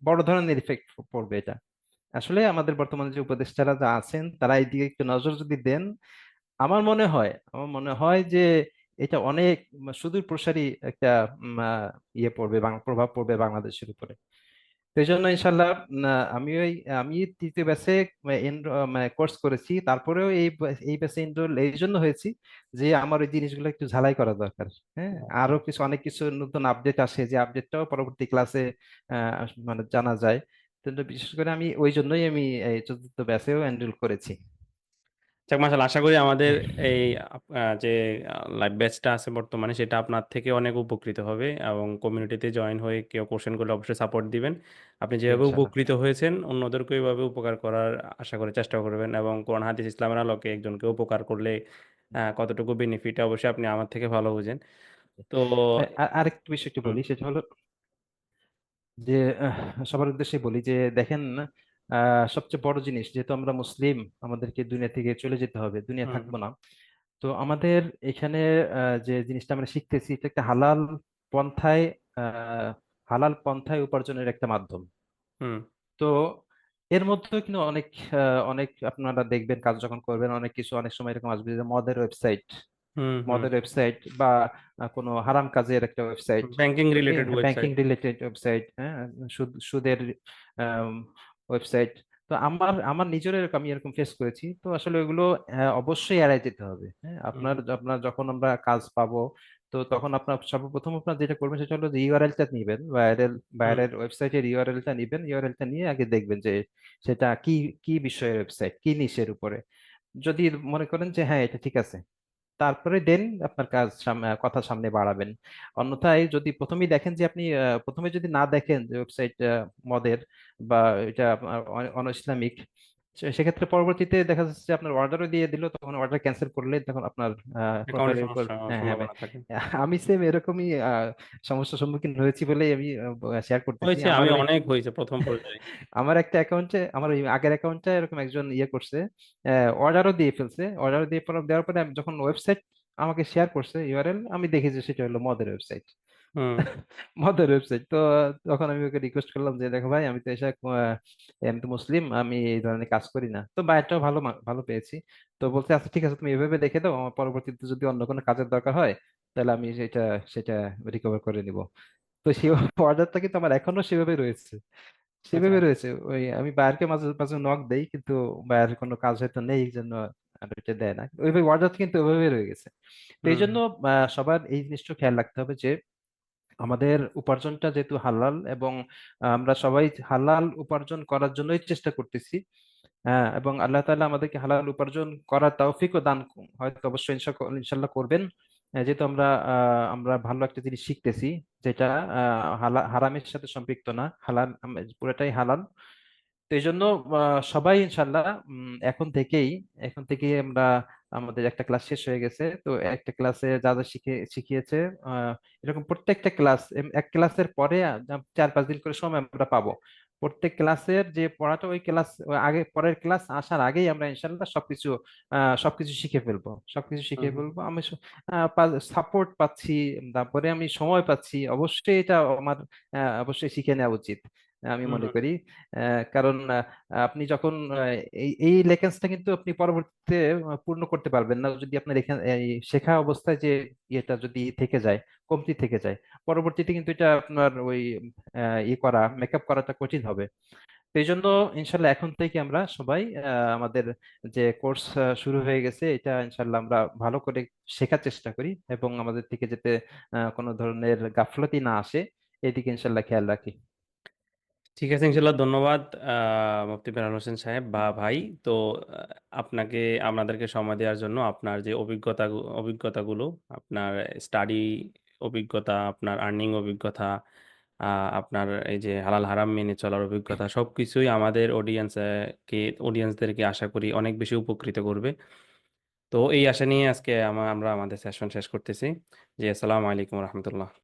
বড় ধরনের ইফেক্ট পড়বে এটা। আসলে আমাদের বর্তমানে যে উপদেষ্টারা যা আছেন, তারা এই দিকে একটু নজর যদি দেন, আমার মনে হয় যে এটা অনেক সুদূর প্রসারী একটা ইয়ে পড়বে, প্রভাব পড়বে বাংলাদেশের উপরে। তো এই জন্য ইনশাল্লাহ আমি তৃতীয় ব্যাচে কোর্স করেছি, তারপরেও এই ব্যাচে এনরোল এই জন্য হয়েছি যে আমার ওই জিনিসগুলো একটু ঝালাই করা দরকার। হ্যাঁ, আরো অনেক কিছু নতুন আপডেট আসে, যে আপডেটটাও পরবর্তী ক্লাসে মানে জানা যায়। তো বিশেষ করে আমি ওই জন্যই এই চতুর্থ ব্যাচেও এনরোল করেছি। যাক মাশাআল্লাহ, আশা করি আমাদের এই যে লাইভ ব্যাচটা আছে বর্তমানে, সেটা আপনার থেকে অনেক উপকৃত হবে, এবং কমিউনিটিতে জয়েন হয়ে কেউ কোশ্চেন করলে অবশ্যই সাপোর্ট দিবেন। আপনি যেভাবে ইনশাল্লাহ। উপকৃত হয়েছেন অন্যদেরকে এইভাবে উপকার করার আশা করে চেষ্টা করবেন, এবং কোরআন হাদিস ইসলামের আলোকে একজনকে উপকার করলে কতটুকু বেনিফিট অবশ্যই আপনি আমার থেকে ভালো বুঝেন। তো আরেকটু বিষয় একটু হুম বলি, সেটা হলো যে সবার উদ্দেশ্যে বলি যে দেখেন, সবচেয়ে বড় জিনিস, যেহেতু আমরা মুসলিম, আমাদেরকে দুনিয়া থেকে চলে যেতে হবে, দুনিয়া হুম থাকবো না। তো আমাদের এখানে যে জিনিসটা আমরা শিখতেছি, এটা একটা পন্থায় আহ হালাল পন্থায় উপার্জনের একটা মাধ্যম। হুম তো এর মধ্যে কিন্তু অনেক আপনারা দেখবেন, কাজ যখন করবেন, অনেক কিছু অনেক সময় এরকম আসবে যে হুম হুম, মদের ওয়েবসাইট বা কোনো হারাম কাজের একটা website, banking related banking website. Related website, হ্যাঁ, সুদের ওয়েবসাইট। তো আমার নিজের আমি এরকম ফেস করেছি। তো আসলে ওইগুলো অবশ্যই এড়াই যেতে হবে। হ্যাঁ, হুম আপনার যখন আমরা কাজ পাবো, তো তখন আপনার সর্বপ্রথম আপনার যেটা করবেন সেটা হলো যে ইউআরএলটা নিবেন, হুম বাইরের ওয়েবসাইটের ইউআরএলটা নিবেন। ইউআরএলটা নিয়ে আগে দেখবেন যে সেটা কি কি বিষয়ের ওয়েবসাইট, কি নিশের উপরে। যদি মনে করেন যে হ্যাঁ এটা ঠিক আছে, তারপরে দেন আপনার কথা সামনে বাড়াবেন। অন্যথায় যদি প্রথমেই দেখেন যে আপনি প্রথমে যদি না দেখেন যে ওয়েবসাইট মদের বা এটা আপনার অন ইসলামিক, সেক্ষেত্রে পরবর্তীতে দেখা যাচ্ছে যে আপনার অর্ডারও দিয়ে দিল, তখন অর্ডার ক্যান্সেল করলে তখন আপনার অ্যাকাউন্টের প্রোফাইলের উপর, সমস্যা হ্যাঁ সম্ভাবনা থাকে। আমি সেম এরকমই সমস্যার সম্মুখীন হয়েছি বলেই আমি শেয়ার করতেছি। হয়েছে, আমি অনেক হয়েছে প্রথম পর্যায়ে। আমার একটা অ্যাকাউন্টে, আমার ওই আগের অ্যাকাউন্টে এরকম একজন ইয়ে করছে, অর্ডারও দিয়ে ফেলছে। দেওয়ার পরে যখন ওয়েবসাইট আমাকে শেয়ার করছে ইউআরএল, আমি দেখি যে সেটা হলো মদের ওয়েবসাইট। হুম মদের ওয়েবসাইট। তো তখন আমি ওকে রিকোয়েস্ট করলাম যে দেখো ভাই, আমি তো মুসলিম, আমি এই ধরনের কাজ করি না। তো বায়ারটাও ভালো পেয়েছি। তো বলছে আচ্ছা ঠিক আছে, তুমি এভাবে দেখে দাও, আমার পরবর্তীতে যদি অন্য কোনো কাজের দরকার হয় তাহলে আমি সেটা রিকভার করে নিব। তো সেই অর্ডারটা কিন্তু আমার এখনো আচ্ছা। সেভাবে রয়েছে। ওই আমি বায়ারকে মাঝে মাঝে নক দেই, কিন্তু বায়ার কোনো কাজ হয়তো নেই, এই জন্য আর ওইটা দেয় না। ওইভাবে অর্ডার কিন্তু ওইভাবে রয়ে গেছে। তো এই হুম জন্য সবার এই জিনিসটা খেয়াল রাখতে হবে যে আমাদের উপার্জনটা যেহেতু হালাল, এবং আমরা সবাই হালাল উপার্জন করার জন্যই চেষ্টা করতেছি। হ্যাঁ, এবং আল্লাহ তাআলা আমাদেরকে হালাল উপার্জন করার তৌফিকও হয়তো অবশ্যই ইনশাল্লাহ করবেন। যেহেতু আমরা ভালো একটা জিনিস শিখতেছি, যেটা হারামের সাথে সম্পৃক্ত না, পুরোটাই হালাল। তো এই জন্য সবাই ইনশাল্লাহ এখন থেকেই আমরা, আমাদের একটা ক্লাস শেষ হয়ে গেছে, তো একটা ক্লাসে যা যা শিখিয়েছে, আহ, এরকম প্রত্যেকটা ক্লাস, এক ক্লাসের পরে 4-5 দিন করে সময় আমরা পাবো। প্রত্যেক ক্লাসের যে পড়াটা, ওই ক্লাস আগে পরের ক্লাস আসার আগেই আমরা ইনশাল্লাহ সবকিছু শিখে ফেলবো। আমি সাপোর্ট পাচ্ছি, তারপরে আমি সময় পাচ্ছি, অবশ্যই এটা আমার অবশ্যই শিখে নেওয়া উচিত আমি হুম মনে হুম। করি। কারণ আপনি যখন এই লেকেন্সটা কিন্তু আপনি পরবর্তীতে পূর্ণ করতে পারবেন না যদি আপনার এখানে এই শেখা অবস্থায় যে ইয়েটা যদি থেকে যায়, কমতি থেকে যায়, পরবর্তীতে কিন্তু এটা আপনার ওই মেকআপ করাটা কঠিন হবে। তো এই জন্য ইনশাল্লাহ এখন থেকে আমরা সবাই আমাদের যে কোর্স শুরু হয়ে গেছে, এটা ইনশাল্লাহ আমরা ভালো করে শেখার চেষ্টা করি, এবং আমাদের থেকে যাতে কোনো ধরনের গাফলতি না আসে, এদিকে ইনশাল্লাহ খেয়াল রাখি। ঠিক আছে, ইনশাল্লাহ। ধন্যবাদ মুফতি বেলাল হোসেন সাহেব বা ভাই। তো আপনাকে, আপনাদেরকে সময় দেওয়ার জন্য, আপনার যে অভিজ্ঞতাগুলো, আপনার স্টাডি অভিজ্ঞতা, আপনার আর্নিং অভিজ্ঞতা, আপনার এই যে হালাল হারাম মেনে চলার অভিজ্ঞতা সবকিছুই আমাদের অডিয়েন্সদেরকে আশা করি অনেক বেশি উপকৃত করবে। তো এই আশা নিয়ে আজকে আমরা আমাদের সেশন শেষ করতেছি। জি, আসসালামু আলাইকুম রহমতুল্লাহ।